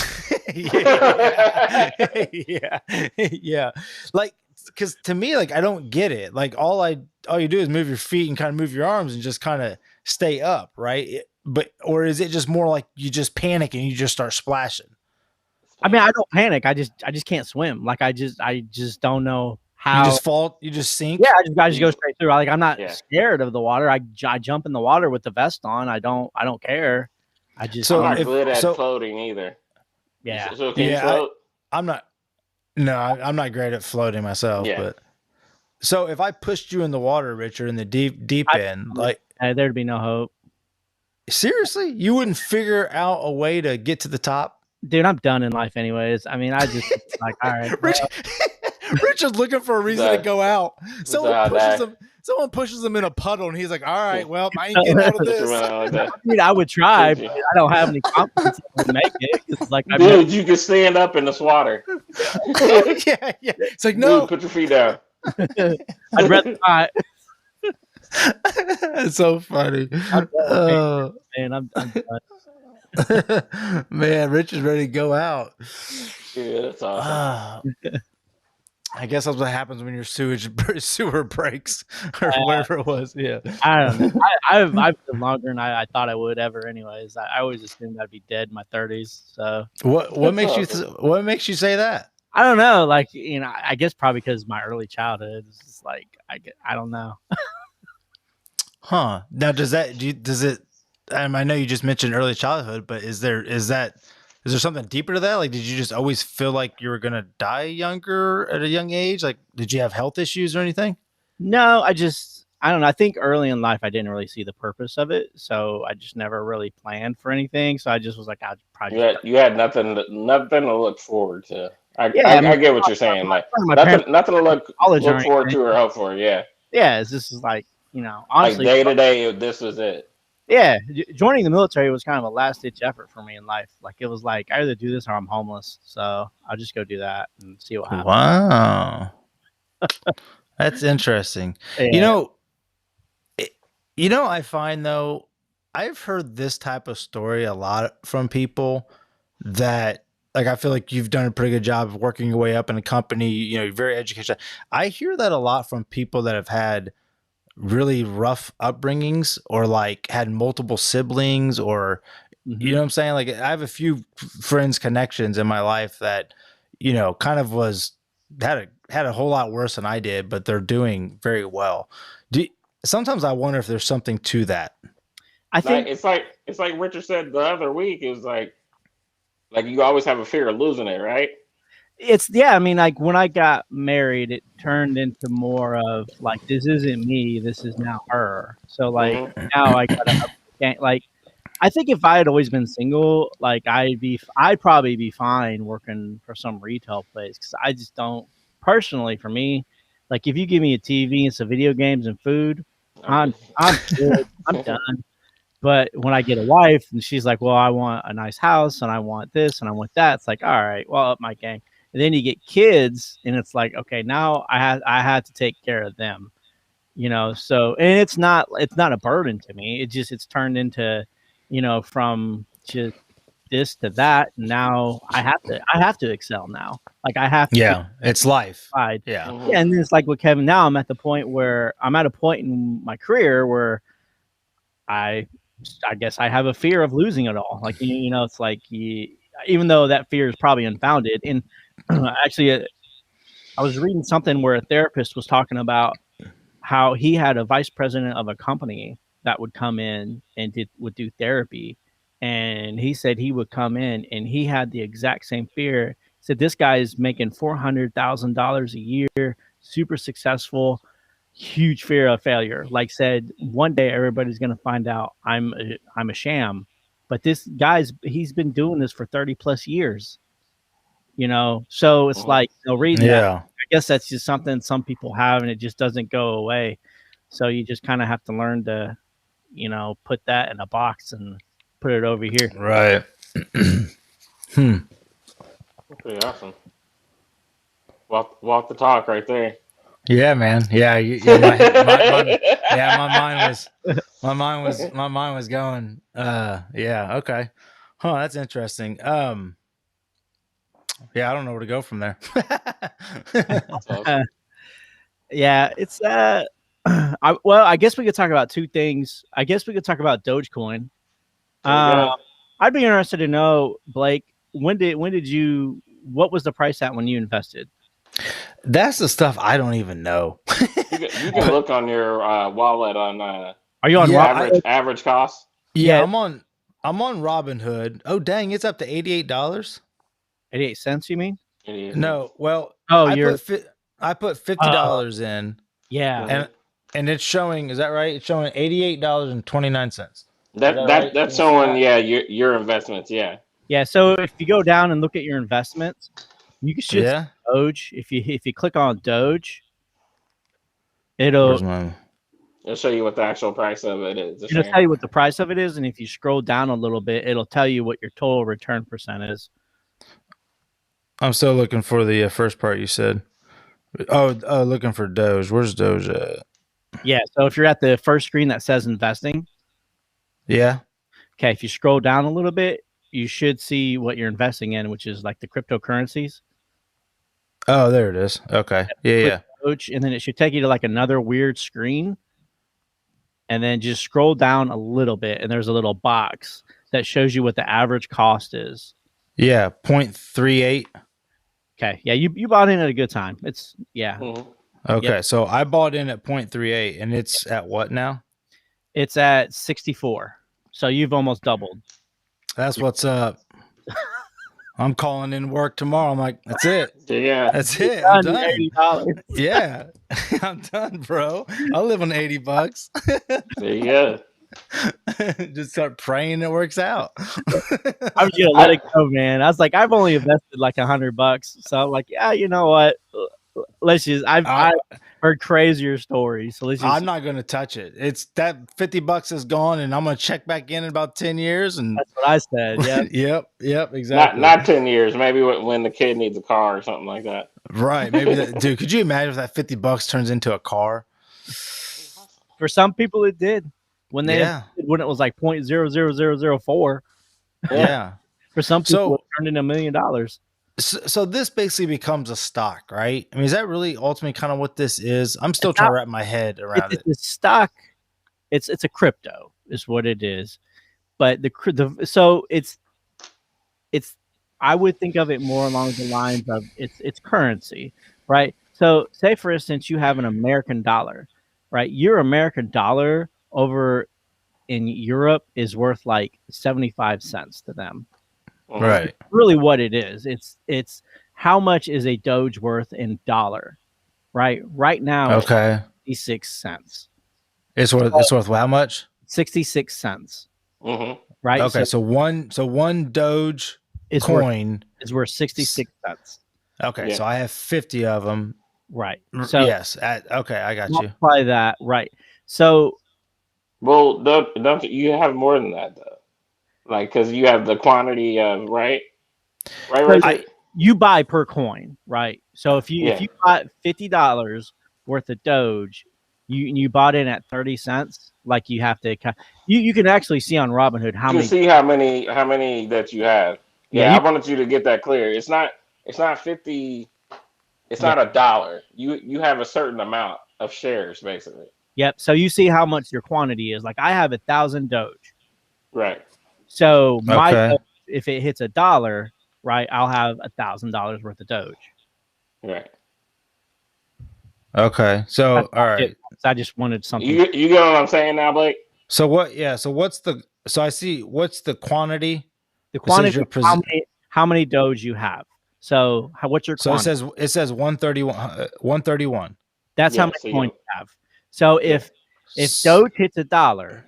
yeah, yeah, yeah. Like, because to me, like, I don't get it. Like, all you do is move your feet and kind of move your arms and just kind of stay up, right? Or is it just more like you just panic and you just start splashing? I mean, I don't panic. I just can't swim. Like I just don't know how. You just fall. You just sink. Yeah, I just go straight through. Like I'm not Yeah. scared of the water. I jump in the water with the vest on. I don't care. I just So I'm not if- good at so- floating either. yeah. So can you Yeah, float? I'm not. No, I'm not great at floating myself. Yeah. But so if I pushed you in the water, Richard, in the deep end, like There'd be no hope, seriously, you wouldn't figure out a way to get to the top. dude. I'm done in life, anyways. I mean, I just like all right. Richard's looking for a reason to go out. Exactly. Someone pushes him in a puddle, and he's like, "All right, well, I ain't getting out of this." I mean, I would try, but I don't have any confidence to make it. It's like I've Dude, you can stand up in this water. yeah. It's like, no, Dude, put your feet down. I'd rather not. it's so funny. Man, I'm done. Man, Richard's ready to go out. Yeah, that's awesome. I guess that's what happens when your sewer breaks or whatever it was. Yeah. I don't know. I've been longer than I thought I would ever. Anyways, I always assumed I'd be dead in my 30s. So What makes you what makes you say that? I don't know. Like I guess probably because my early childhood is just like I don't know. Huh. Now does it I know you just mentioned early childhood, but is there something deeper to that? Like, did you just always feel like you were gonna die younger at a young age? Like, did you have health issues or anything? No, I don't know. I think early in life I didn't really see the purpose of it, so I just never really planned for anything. So I just was like, I'll probably just You had nothing to look forward to. yeah. I mean, I get what you're saying. Like my parents nothing to college or look forward anything. to or hope for. Yeah, Yeah, it's just like like honestly, day to day, this was it. yeah. Joining the military was kind of a last ditch effort for me in life. Like it was like I either do this or I'm homeless. So I'll just go do that and see what happens. Wow. That's interesting. You Yeah. know, I find though, I've heard this type of story a lot from people that like I feel like you've done a pretty good job of working your way up in a company, you're very educated. I hear that a lot from people that have had really rough upbringings or like had multiple siblings or you know what I'm saying? Like I have a few friends connections in my life that, kind of had a whole lot worse than I did, but they're doing very well. Sometimes I wonder if there's something to that. I think it's like Richard said the other week. Is like you always have a fear of losing it, right? I mean, like when I got married, it turned into more of like this isn't me, this is now her. So like Mhm. now I gotta like I think if I had always been single, like I'd probably be fine working for some retail place because I just don't personally for me. Like if you give me a TV and some video games and food, I'm good. I'm done. But when I get a wife and she's like, "Well, I want a nice house and I want this and I want that," it's like, "All right, well, up my game." And then you get kids, and it's like, "Okay, now I had to take care of them." So and it's not a burden to me. It's turned into, from just this to that. And now I have to excel now. Like I have to be Yeah, it's life. satisfied. Yeah. Mhm. Yeah, and then it's like with Kevin. Now I'm at a point in my career where I I guess I have a fear of losing it all. Like it's like even though that fear is probably unfounded. And actually, I was reading something where a therapist was talking about how he had a vice president of a company that would come in and would do therapy, and he said he would come in and he had the exact same fear. He said this guy is making $400,000 a year, super successful, huge fear of failure. Like said, one day everybody's going to find out I'm a sham, but this he's been doing this for 30 plus years. So it's like reading that. Yeah. I guess that's just something some people have, and it just doesn't go away. So you just kind of have to learn to, put that in a box and put it over here. Right. Pretty awesome. Walk the talk right there. Yeah, man. Yeah, my mind was going. Yeah, okay. Huh, that's interesting. Yeah, I don't know where to go from there. That's awesome. Yeah, it's I guess we could talk about two things. I guess we could talk about Dogecoin. There you go. I'd be interested to know, Blake, when did you what was the price at when you invested? That's the stuff I don't even know. You can look on your wallet on Are you on Yeah, average cost. Yeah, Yeah. I'm on Robinhood. Oh dang, it's up to $88. 88 cents, you mean? No, well, Oh, I put $50 in, yeah. and it's showing. Is that right? It's showing $88.29. That's showing your investments. Yeah. Yeah, so if you go down and look at your investments, you can see Yeah. Doge. If you click on Doge, it'll Where's my? It'll show you what the actual price of it is. it'll tell you what the price of it is, and if you scroll down a little bit, it'll tell you what your total return percent is. I'm still looking for the first part you said. Oh, looking for Doge. Where's Doge at? Yeah, so if you're at the first screen that says investing, Yeah. okay, if you scroll down a little bit, you should see what you're investing in, which is like the cryptocurrencies. Oh, there it is. Okay. Yeah. Doge, and then it should take you to like another weird screen, and then just scroll down a little bit, and there's a little box that shows you what the average cost is. Yeah. 0.38. Okay, yeah, you bought in at a good time. It's Mm-hmm. Okay, Yep. so I bought in at 0.38, and it's at what now? It's at 64, so you've almost doubled. That's what's up. I'm calling in work tomorrow. I'm like, that's it. Yeah. That's it. I'm Done, done. $80. Yeah, I'm done, bro. I live on $80. There you go. Just start praying it works out. I was gonna let it go, man. I was like, I've only invested like $100, so I'm like, yeah, you know what? Let's just. I've heard crazier stories, so let's just. I'm not gonna touch it. It's that $50 is gone, and I'm gonna check back in about 10 years. And That's what I said. Yeah. yep, exactly. Not 10 years. Maybe when the kid needs a car or something like that. Right. Maybe that, dude. Could you imagine if that $50 turns into a car? For some people, it did when Yeah. when it was like 0.00004. Yeah. For some people, So- it turned into $1 million. So this basically becomes a stock, right? I mean, is that really ultimately kind of what this is? I'm still It's trying not- to wrap my head around it. It's stock. It's a crypto is what it is, but so it's I would think of it more along the lines of it's currency, right? So say for instance you have an American dollar, right? Your American dollar over in Europe is worth like 75 cents to them. Mhm. Right. Really what it is. It's how much is a Doge worth in dollar, right? Right now it's Okay. 66 cents. It's worth how much? 66 cents, Mhm. right? Okay. So one Doge it's worth, coin. is worth 66 cents. Okay. Yeah. So I have 50 of them. Right. So yes. Okay. I got you. multiply that, right? So Well, don't you have more than that though? Like, because you have the quantity of right, Richard? you buy per coin, right? So if Yeah. you bought $50 worth of Doge, you bought in at 30 cents, like you have to you can actually see on Robinhood how You can many. see how many that you have. Yeah, Yeah, I wanted you to get that clear. It's not 50. It's Yeah. not $1. You have a certain amount of shares basically. Yep. So you see how much your quantity is. Like I have 1,000 Doge. Right. So my Okay. Doge, if it hits $1, right, I'll have $1,000 worth of Doge. Right. Okay. So That's all right. I just wanted something. You get what I'm saying now, Blake? So what? Yeah. So what's the? So I see. What's the quantity? The quantity, your how many Doge you have. So what's your So quantity? it says 131. 131. That's how Yeah, many so coins you have. So if Doge hits $1,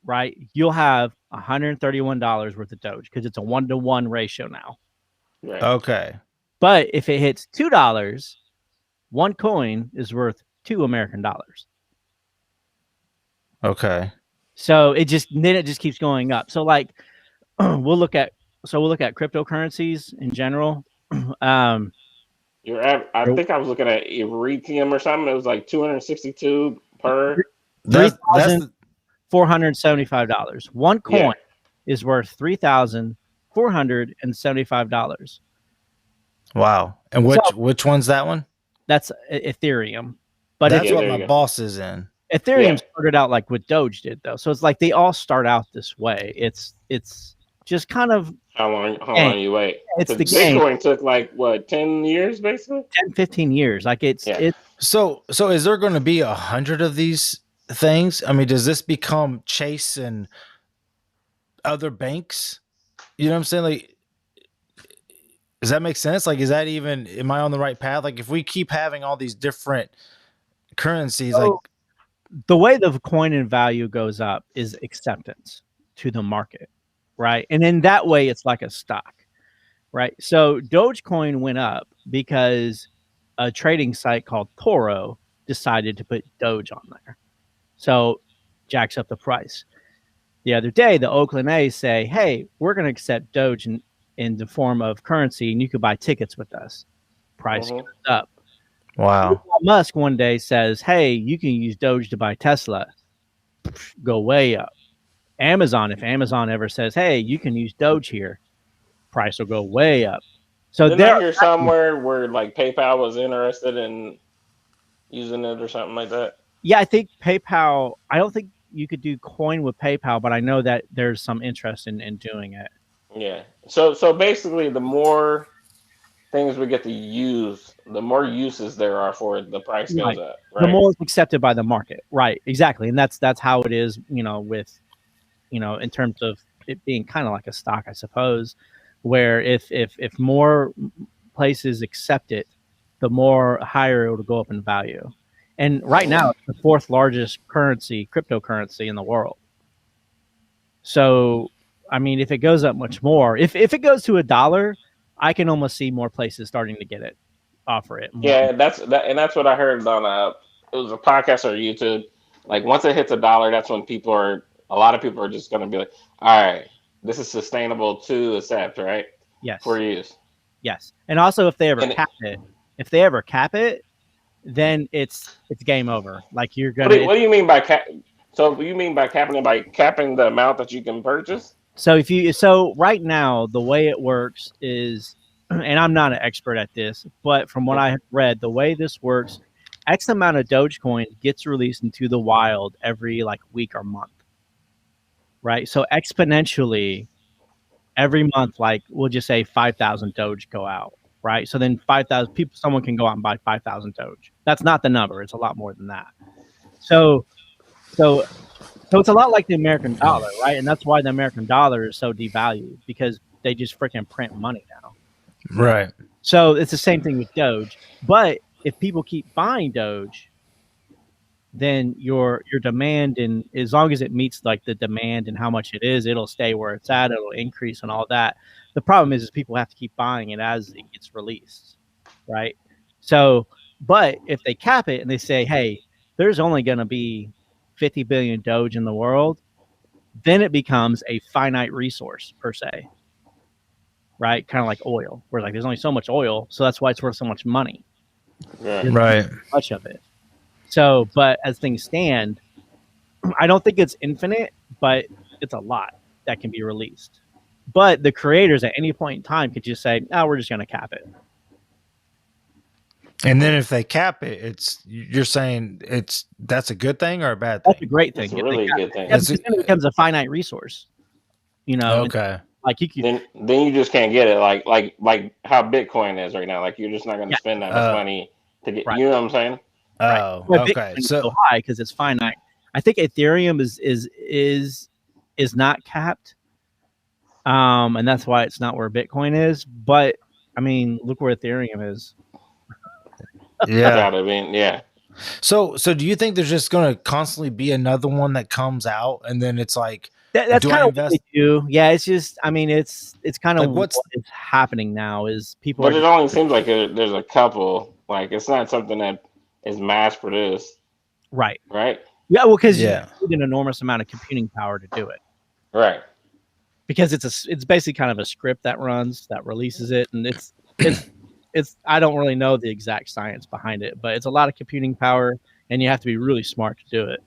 right, you'll have $131 worth of Doge because it's a 1-to-1 ratio now. Right. Okay. But if it hits $2, one coin is worth $2 American dollars. Okay. So it just keeps going up. So like we'll look at cryptocurrencies in general. I think I was looking at Ethereum or something. It was like 262 per. That's $3,475. One coin Yeah. is worth $3,475. wow. And which one's that one? That's Ethereum. But That's Yeah, what there my you go. boss is in. Ethereum Yeah. started out like what Doge did, though. So it's like they all start out this way. It's just kind of How long you wait? It's 'Cause the game. Bitcoin took like what 10 years basically. 10, 15 years. Like it's So is there going to be 100 of these things? I mean, does this become Chase and other banks? You know what I'm saying? Like, does that make sense? Like, is that even? Am I on the right path? Like, if we keep having all these different currencies, like, the way the coin in value goes up is acceptance to the market, right? And in that way, it's like a stock, right? So Dogecoin went up because a trading site called Toro decided to put Doge on there. So jacks up the price. The other day, the Oakland A's say, hey, we're going to accept Doge in the form of currency, and you could buy tickets with us. Price Mhm. goes up. wow. Elon Musk one day says, hey, you can use Doge to buy Tesla. Go way up. Amazon, if Amazon ever says, hey, you can use Doge here, price will go way up. So Didn't I hear somewhere where like PayPal was interested in using it or something like that? Yeah, I think PayPal, I don't think you could do coin with PayPal, but I know that there's some interest in doing it. Yeah. So basically, the more things we get to use, the more uses there are for it, the price goes up. Right. The more it's accepted by the market. Right. Exactly. And that's how it is, with, in terms of it being kind of like a stock, I suppose. where if more places accept it, the more higher it will go up in value. And right now, it's the fourth largest cryptocurrency in the world. So, I mean, if it goes up much more, if it goes to $1, I can almost see more places starting to get it, offer it more. Yeah, that's what I heard on it was a podcast or YouTube. Like once it hits $1, that's when a lot of people are just gonna be like, all right, this is sustainable to accept, right? Yes. For use. Yes. And also if they ever And cap it, then it's game over. Like you're what gonna do you mean by cap? So you mean by capping it by capping the amount that you can purchase? so right now the way it works is, and I'm not an expert at this, but from what I have read, the way this works, X amount of Dogecoin gets released into the wild every like week or month. Right? So exponentially every month, like we'll just say 5,000 Doge go out, right? So then 5,000 people, someone can go out and buy 5,000 Doge. That's not the number; it's a lot more than that. So, so it's a lot like the American dollar, right? And that's why the American dollar is so devalued, because they just freaking print money now. Right. So it's the same thing with Doge. But if people keep buying Doge, then your demand, and as long as it meets like the demand and how much it is, it'll stay where it's at. It'll increase and all that. The problem is people have to keep buying it as it gets released, right? So, but if they cap it and they say, hey, there's only going to be 50 billion Doge in the world, then it becomes a finite resource per se, right? Kind of like oil, where like there's only so much oil, so that's why it's worth so much money. Yeah. Right. Much of it. So, but as things stand, I don't think it's infinite, but it's a lot that can be released. But the creators at any point in time could just say, "No, we're just going to cap it." And then if they cap it, you're saying that's a good thing or a bad thing? That's a great thing. It's a really good thing. It becomes a finite resource. You know, Okay. like you can. Then you just can't get it like how Bitcoin is right now. Like you're just not going to spend that much money to get. Right. You know what I'm saying? Oh, Well, okay. Bitcoin's so high because it's finite. I think Ethereum is not capped, and that's why it's not where Bitcoin is. But I mean, look where Ethereum is. Yeah. I mean, yeah. So do you think there's just going to constantly be another one that comes out, and then it's like That's kind of what they do. Yeah, it's just. I mean, it's kind of Like, what is happening now is people. But it only seems like there's a couple. Like it's not something that is mass produced. Right. Right. Yeah. Well, because Yeah. you need an enormous amount of computing power to do it. Right. Because it's basically kind of a script that releases it, and it's I don't really know the exact science behind it, but it's a lot of computing power, and you have to be really smart to do it.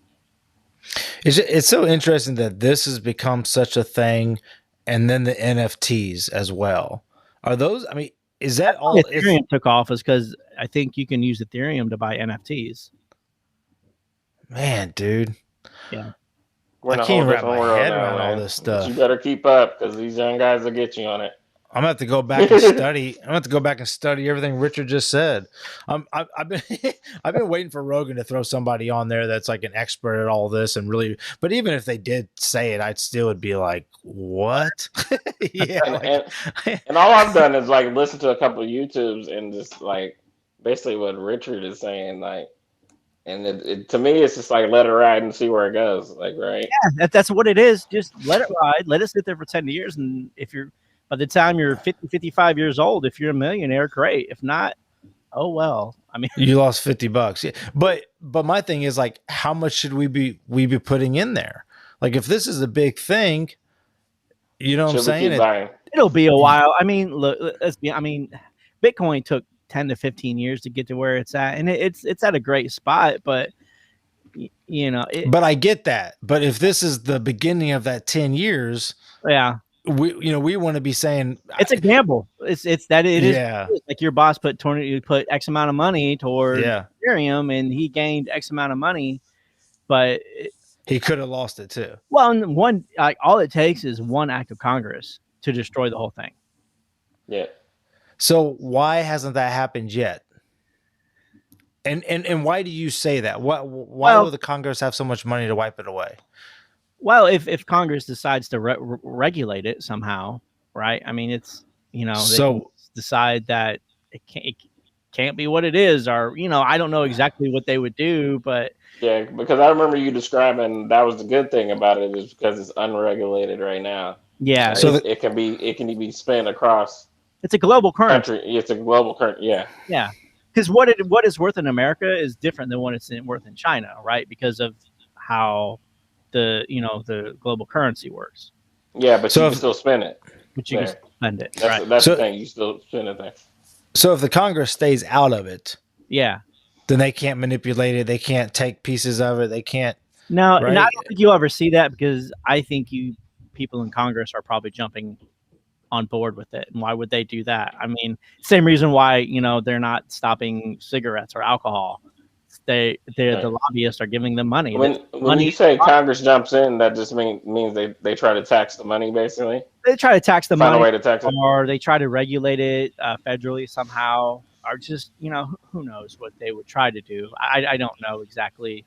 It's so interesting that this has become such a thing, and then the NFTs as well. Are those? I mean, is that all? Ethereum took off is because I think you can use Ethereum to buy NFTs. Man, dude. Yeah. We're in I a can't whole wrap different my world head now, around all man. this stuff. You better keep up because these young guys will get you on it. I'm gonna have to go back and study. I'm gonna have to go back and study everything Richard just said. I've been I've been waiting for Rogan to throw somebody on there that's like an expert at all this and really. But even if they did say it, I'd still would be like, what? Yeah. And all I've done is like listen to a couple of YouTubes and just like basically what Richard is saying, like, and it to me it's just like let it ride and see where it goes, like, right? Yeah, that's what it is. Just let it ride. Let it sit there for 10 years, and if you're by the time you're 50, 55 years old, if you're a millionaire, great. If not, oh well. I mean, you lost $50. Yeah. But my thing is like, how much should we be putting in there? Like, if this is a big thing, you know what I'm saying? It'll be a while. I mean, look, Bitcoin took 10 to 15 years to get to where it's at, and it's at a great spot. But you know, but I get that. But if this is the beginning of that 10 years, yeah. We want to be saying it's a gamble. It's yeah. Like your boss put X amount of money toward yeah. Ethereum, and he gained X amount of money, but he could have lost it too. Well, all it takes is one act of Congress to destroy the whole thing. Yeah. So why hasn't that happened yet? And why do you say that? Why will the Congress have so much money to wipe it away? Well, if Congress decides to regulate it somehow, right? I mean, it's they can So decide that it can't be what it is, or I don't know exactly what they would do, but Yeah, because I remember you describing that was the good thing about it is because it's unregulated right now. yeah, so it's the, It can be spent across it's a global currency. country. It's a global current. Yeah, Yeah, because what is worth in America is different than what it's worth in China, right? Because of how the global currency works, yeah, but you so can if still spend it but you can there. spend it, right? That's the so thing. You still spend it there. so if the Congress stays out of it, Yeah. then they can't manipulate it. They can't take pieces of it. They can't, No, and I right? don't think you'll ever see that because I think people in Congress are probably jumping on board with it. And why would they do that? I mean, same reason why they're not stopping cigarettes or alcohol. The Right. lobbyists are giving them money. When Money you say Congress jumps in, that just means they try to tax the money basically. they try to tax the Find a money, way to tax it. or they try to regulate it federally somehow, or just who knows what they would try to do. I don't know exactly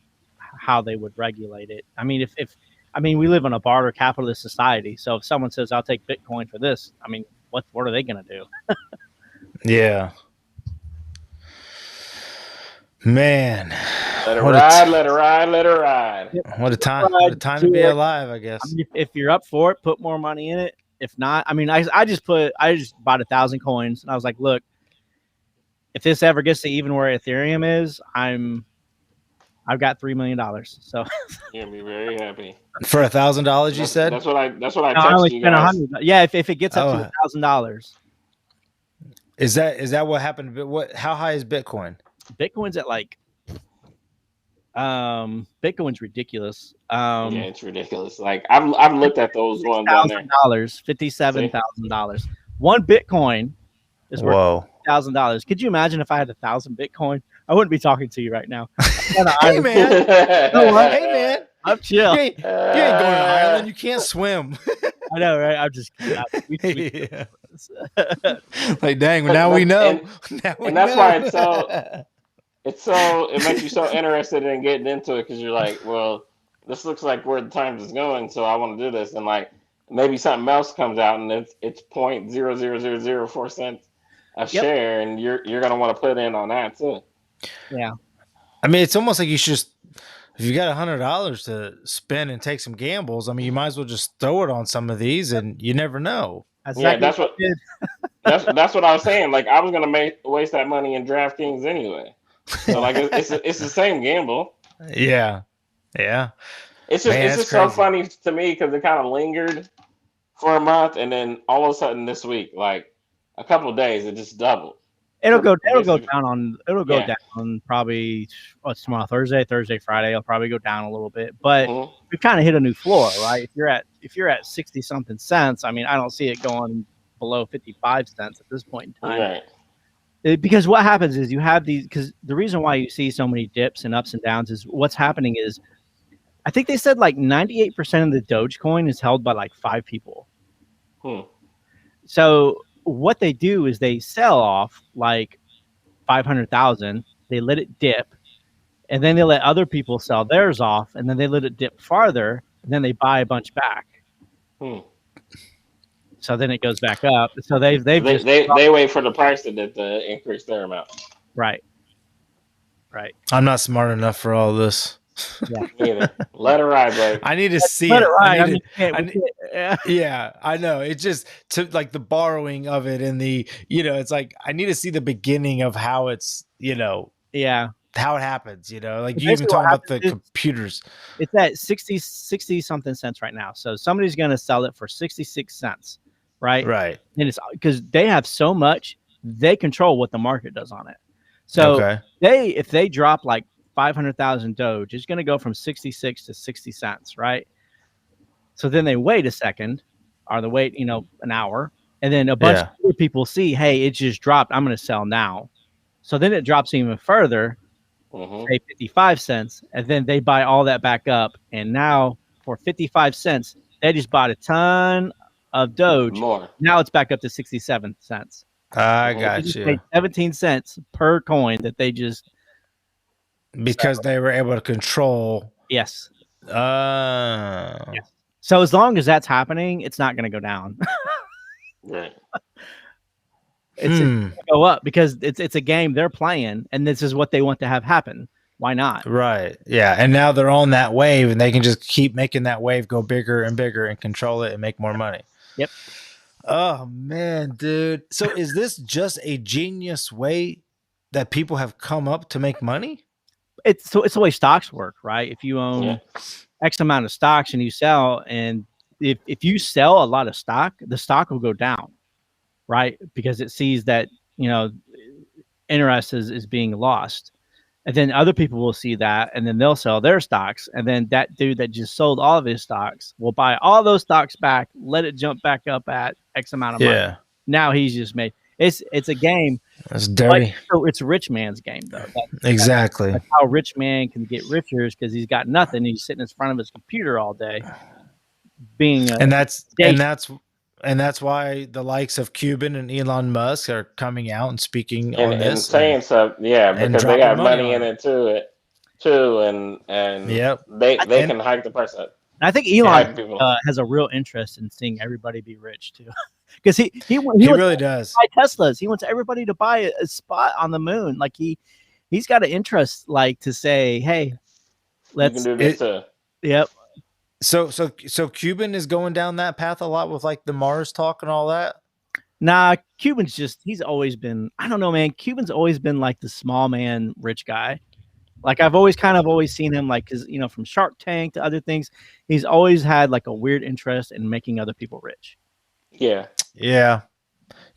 how they would regulate it. I mean, if I mean we live in a barter capitalist society, so if someone says I'll take Bitcoin for this, I mean, what are they going to do? Yeah. Man, Let it what ride, let it ride, let it ride. what a time! What a time to be alive, I guess. I mean, if you're up for it, put more money in it. If not, I mean, I just bought 1,000 coins, and I was like, look, if this ever gets to even where Ethereum is, I've got $3 million. So You're gonna be very happy. For $1,000, you said? That's what I no, I text only you spent guys. $100. Yeah, if it gets up to Oh. $1,000, Is that what happened? What? How high is Bitcoin? Bitcoin's at like Bitcoin's ridiculous. Yeah, it's ridiculous. Like I've looked at those ones on there. $57,000. One Bitcoin is worth Whoa! $1,000. Could you imagine if I had 1,000 Bitcoin? I wouldn't be talking to you right now. Hey man! Hey man! I'm chill. You ain't going to Ireland. You can't swim. I know, right? I'm just Yeah. Like dang, now But- we know. and- Now we and that's know. why it makes you so interested in getting into it because you're like, well, this looks like where the times is going, so I want to do this, and like maybe something else comes out and it's 0.00004 cents a share, and you're gonna want to put in on that too. Yeah. I mean, it's almost like you should just, if you got $100 to spend and take some gambles, I mean, you might as well just throw it on some of these, and you never know. Yeah, that's what I did. that's what I was saying. Like I was gonna waste that money in DraftKings anyway. So like it's the same gamble. Yeah, yeah. It's just Man, it's that's just so crazy. funny to me because it kind of lingered for a month, and then all of a sudden this week, like a couple of days, it just doubled. It'll go Basically- down Yeah. down probably what's tomorrow, Thursday, Friday. It'll probably go down a little bit. But Mhm. we've kind of hit a new floor, right? If you're at 60 something cents, I mean, I don't see it going below 55 cents at this point in time. Right. Because what happens is you have these, because the reason why you see so many dips and ups and downs is what's happening is I think they said like 98% of the Dogecoin is held by like 5 people. So what they do is they sell off like 500,000, they let it dip, and then they let other people sell theirs off, and then they let it dip farther, and then they buy a bunch back. So then it goes back up. So they wait for the price to increase their amount. right. I'm not smart enough for all this. Either. Let it ride, babe. I need to see Let it. it ride. I need I mean, yeah, I know. It's just to like the borrowing of it and the, it's like I need to see the beginning of how it's, yeah. how it happens, like But you even basically talking what about the happens is- computers. It's at 60 something cents right now. So somebody's going to sell it for 66 cents, right? Right. And it's because they have so much, they control what the market does on it. So Okay. if they drop like 500,000 Doge, it's going to go from 66 to 60 cents, right? So then they wait a second, or they wait, an hour, and then a bunch of other people see, hey, it just dropped. I'm going to sell now. So then it drops even further, say 55 cents, and then they buy all that back up. And now for 55 cents, they just bought a ton of Doge. More. Now it's back up to 67 cents. I They got just you. paid 17 cents per coin that they just Because they were able to control. yes. Yes. So as long as that's happening, it's not going to go down. Right. It's gonna go up because it's a game they're playing, and this is what they want to have happen. Why not? Right. Yeah. And now they're on that wave, and they can just keep making that wave go bigger and bigger and control it and make more money. Yep. Oh man, dude. So is this just a genius way that people have come up to make money? It's the way stocks work, right? If you own Yeah. X amount of stocks and you sell, and if you sell a lot of stock, the stock will go down, right? Because it sees that, interest is being lost. And then other people will see that, and then they'll sell their stocks. And then that dude that just sold all of his stocks will buy all those stocks back, let it jump back up at X amount of money. Yeah. Now he's just made it's a game. That's dirty. So it's a rich man's game, though. Exactly. That's how a rich man can get richer, is because he's got nothing. He's sitting in front of his computer all day, being and that's why the likes of Cuban and Elon Musk are coming out and speaking on And this saying stuff, yeah, and because they dropping got money money in on it too, and Yep. they And- can hike the price up. I think Hype Elon people. has a real interest in seeing everybody be rich too, because he He wants really does. to buy Teslas. He wants everybody to buy a spot on the moon. Like he's got an interest, like, to say, hey, You let's can do this too. yep. So Cuban is going down that path a lot with like the Mars talk and all that. Nah, Cuban's he's always been, I don't know, man. Cuban's always been like the small man rich guy. Like I've always seen him, like, because from Shark Tank to other things, he's always had like a weird interest in making other people rich. Yeah, Yeah.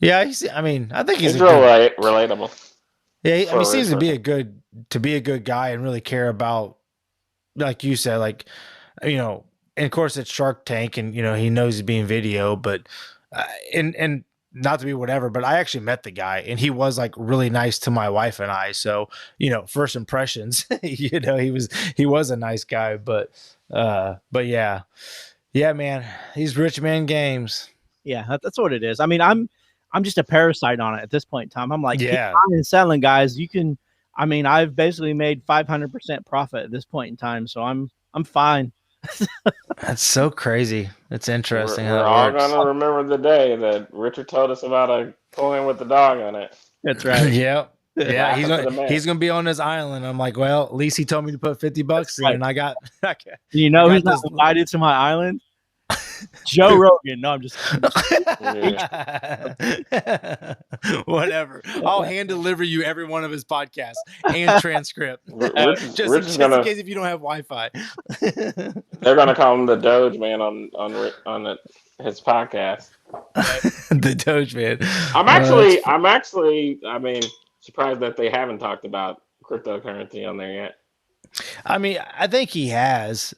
Yeah, I mean, I think he's he's a real good, relatable. yeah, he for a seems to rich be a good guy and really care about, like you said, like, and of course it's Shark Tank, and he knows he's being video, but and not to be whatever, but I actually met the guy, and he was like really nice to my wife and I. So first impressions, he was a nice guy, but yeah, man, these rich man games. Yeah, that's what it is. I mean, I'm just a parasite on it at this point in time. I'm like, keep Yeah. buying and selling, guys. You can. I mean, I've basically made 500% profit at this point in time, so I'm fine. That's so crazy. It's interesting We're how all it works. gonna remember the day that Richard told us about a coin with the dog on it. That's right. Yep. Yeah, Laughing to the man. he's gonna be on his island. I'm like, well, at least he told me to put $50 in, right. and I got. You know I who's got not this- invited to my island? Joe Rogan. No, I'm just Whatever. I'll hand deliver you every one of his podcasts and transcript. Rich just is in gonna. case if you don't have Wi-Fi. They're gonna call him the Doge man on his podcast. The Doge man. I'm actually. I mean, surprised that they haven't talked about cryptocurrency on there yet. I mean, I think he has.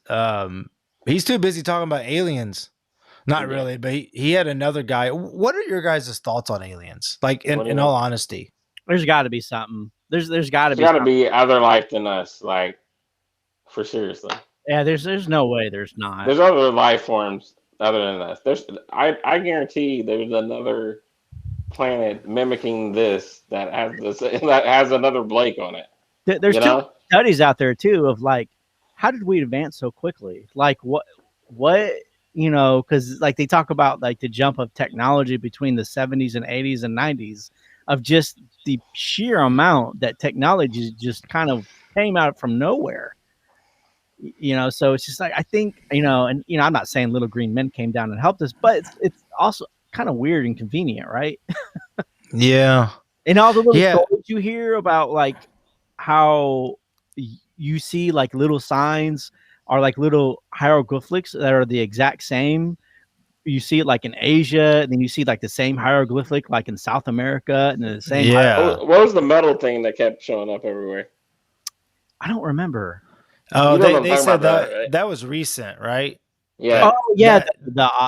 He's too busy talking about aliens. Not Yeah. really, but he had another guy. What are your guys' thoughts on aliens? Like, What do you in mean? all honesty. there's got to be something. There's got to There's be. got to something. be other life than us, like for seriously. Yeah, there's no way there's not. There's other life forms other than us. I guarantee there's another planet mimicking this that has another Blake on it. There's You two know? studies out there too of like, how did we advance so quickly? Like what because like they talk about like the jump of technology between the 70s and 80s and 90s, of just the sheer amount that technology just kind of came out from nowhere. So it's just like, I think, and I'm not saying little green men came down and helped us, but it's also kind of weird and convenient, right? Yeah. And all the little Yeah. stories you hear about, like, how you see like little signs are like little hieroglyphics that are the exact same. You see it like in Asia, and then you see like the same hieroglyphic like in South America, and then the same. Yeah. What was the metal thing that kept showing up everywhere? I don't remember. Oh, You know what I'm they talking said about, that right? that was recent, right? Yeah, Oh yeah, that-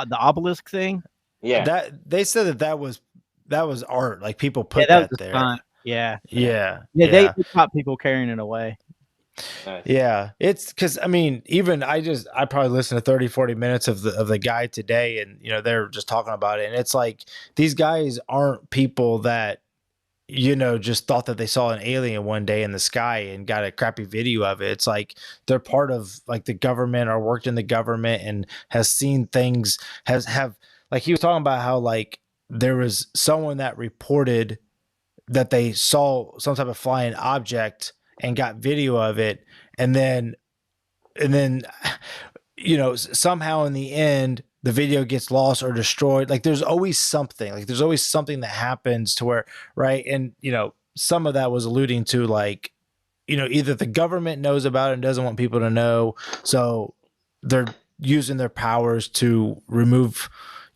the obelisk thing. yeah. That they said that was art. Like people put Yeah, that that was there. fun. Yeah. Yeah. They caught people carrying it away. Nice. Yeah, it's because I mean, even I probably listened to 30-40 minutes of the guy today, and they're just talking about it, and it's like these guys aren't people that just thought that they saw an alien one day in the sky and got a crappy video of it. It's like they're part of like the government or worked in the government and has seen things, have like he was talking about how like there was someone that reported that they saw some type of flying object and got video of it, and then somehow in the end the video gets lost or destroyed. Like there's always something that happens to where, right? And some of that was alluding to, like, either the government knows about it and doesn't want people to know, so they're using their powers to remove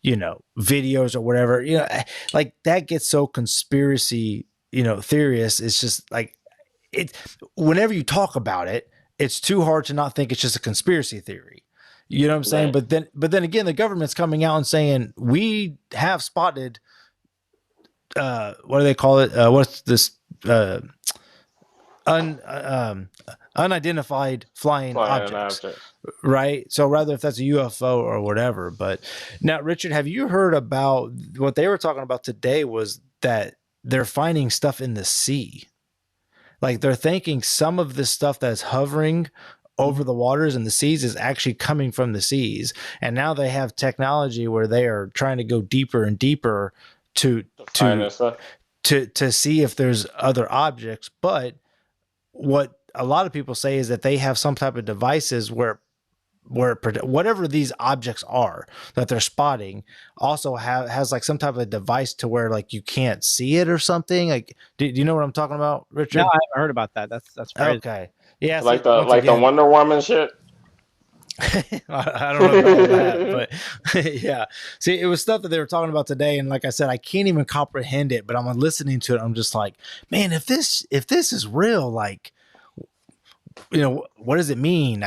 videos or whatever. Like that gets so conspiracy theorists. It's just like, it whenever you talk about it, it's too hard to not think it's just a conspiracy theory. You know what I'm saying? Right. But then again, the government's coming out and saying we have spotted what do they call it? What's this unidentified flying objects. Right? So rather if that's a UFO or whatever. But now, Richard, have you heard about what they were talking about today? Was that they're finding stuff in the sea? Like they're thinking some of this stuff that's hovering over the waters and the seas is actually coming from the seas. And now they have technology where they are trying to go deeper and deeper to see if there's other objects. But what a lot of people say is that they have some type of devices where whatever these objects are that they're spotting also has like some type of device to where like you can't see it or something. Like, do you know what I'm talking about, Richard? No, I haven't heard about that. That's crazy. Okay. Yeah. Like the Wonder Woman shit. I don't know about all that, but yeah. See, it was stuff that they were talking about today, and like I said, I can't even comprehend it. But I'm listening to it. I'm just like, man, if this is real, like, what does it mean?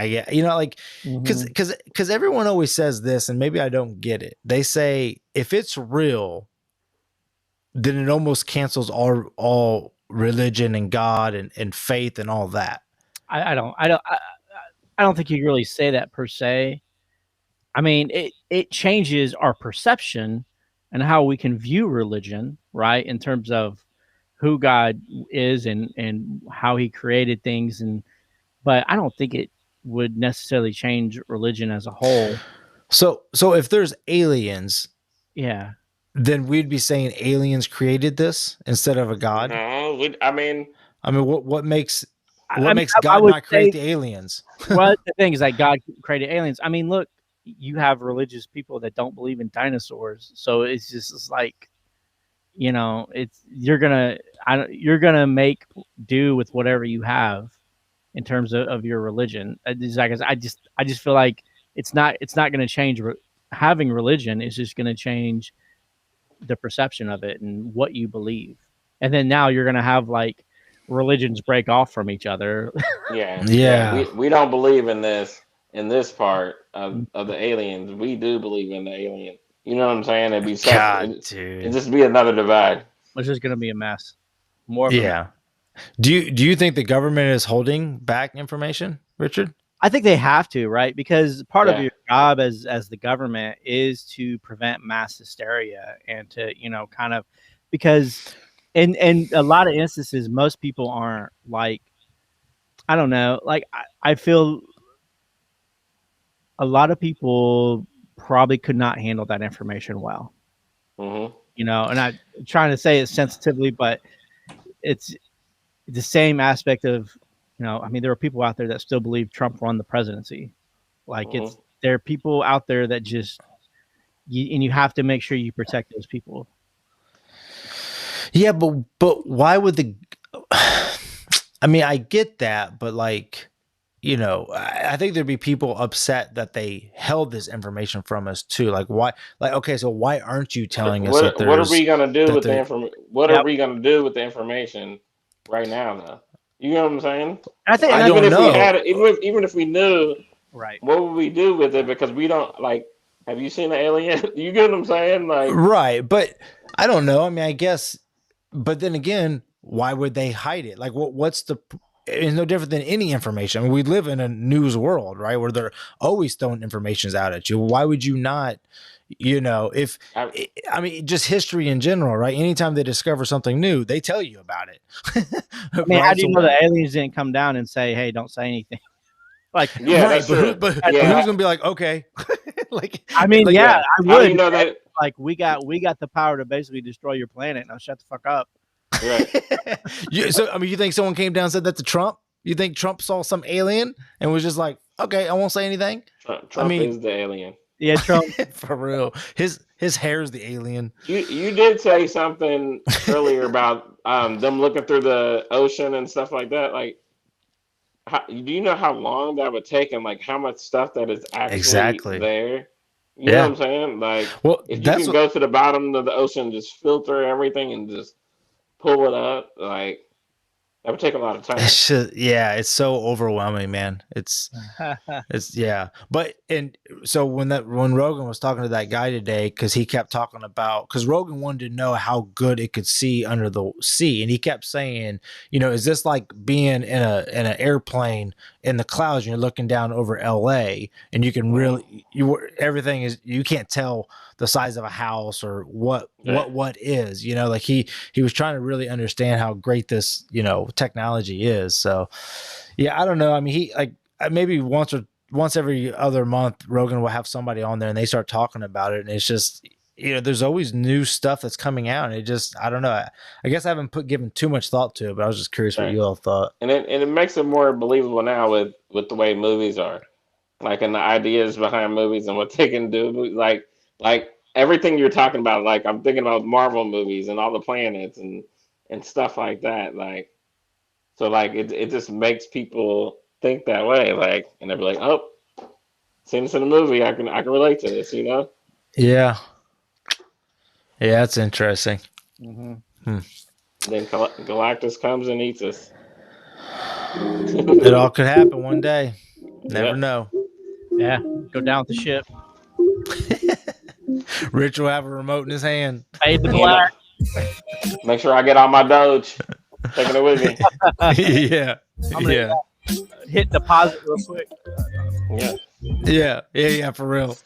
Because everyone always says this, and maybe I don't get it. They say if it's real, then it almost cancels all religion and God and faith and all that. I don't think you can really say that per se. I mean, it changes our perception and how we can view religion, right? In terms of who God is and how he created things. But I don't think it would necessarily change religion as a whole. So if there's aliens, yeah, then we'd be saying aliens created this instead of a God. No, what makes God not create the aliens? Well, the thing is that God created aliens. I mean, look, you have religious people that don't believe in dinosaurs, so it's like, you're gonna make do with whatever you have in terms of your religion. I just feel like it's not going to change. Having religion is just going to change the perception of it and what you believe, and then now you're going to have like religions break off from each other. Yeah. We don't believe in this part of the aliens. We do believe in the alien. You know what I'm saying? It'd be it'd just be another divide. It's just gonna be a mess. More. Do you think the government is holding back information, Richard? I think they have to, right? Because part of your job as the government is to prevent mass hysteria and to, kind of, because in a lot of instances, most people aren't like, I don't know, like I feel a lot of people probably could not handle that information well. Mm-hmm. And I'm trying to say it sensitively, but it's the same aspect of, I mean, there are people out there that still believe Trump won the presidency. Like there are people out there that just, and you have to make sure you protect those people. Yeah, but why would I mean, I get that, but like, I think there'd be people upset that they held this information from us too. Like why? Like, okay, so why aren't you telling us that what are we gonna do with the information? What are we gonna do with the information right now? Though, you know what I'm saying? I don't know. We had it, even if we knew, right? What would we do with it? Because we don't like. Have you seen the alien? You get what I'm saying? Like, right, but I don't know. I mean, I guess, but then again, why would they hide it? Like, what's the? It's no different than any information. I mean, we live in a news world, right, where they're always throwing information out at you. Why would you not? I mean, just history in general, right? Anytime they discover something new, they tell you about it. I mean, how do you know the aliens didn't come down and say, "Hey, don't say anything"? Like, right, but who's gonna be like, okay? Like, I mean, I would. How do you know that? like we got the power to basically destroy your planet. Now shut the fuck up. Right. So I mean, you think someone came down and said that to Trump? You think Trump saw some alien and was just like, okay, I won't say anything? Trump is the alien. Yeah, Trump. For real. His hair's the alien. You did say something earlier about them looking through the ocean and stuff like that. Like, do you know how long that would take and like how much stuff that is actually there? You know what I'm saying? Like, well, if you can go to the bottom of the ocean, just filter everything and just pull it up, like that would take a lot of time. It's so overwhelming, man. It's yeah. But and so when Rogan was talking to that guy today, because he kept talking about, because Rogan wanted to know how good it could see under the sea, and he kept saying, is this like being in an airplane in the clouds and you're looking down over LA and you can really everything is, you can't tell the size of a house or what is, like he was trying to really understand how great this, technology is. So yeah, I don't know. I mean, he like maybe once every other month, Rogan will have somebody on there and they start talking about it. And it's just, there's always new stuff that's coming out. And it just, I don't know. I guess I haven't given too much thought to it, but I was just curious what you all thought. And it makes it more believable now with the way movies are, like, and the ideas behind movies and what they can do. Like everything you're talking about, like I'm thinking about Marvel movies and all the planets and stuff like that. Like, so like it just makes people think that way. Like, and they'll be like, oh, seen this in a movie. I can relate to this, Yeah. Yeah, that's interesting. Mm-hmm. Then Galactus comes and eats us. It all could happen one day. Never know. Yeah, go down with the ship. Rich will have a remote in his hand. Fade the black. Make sure I get all my Doge. Taking it with me. Yeah. Yeah. Hit deposit real quick. Yeah, for real.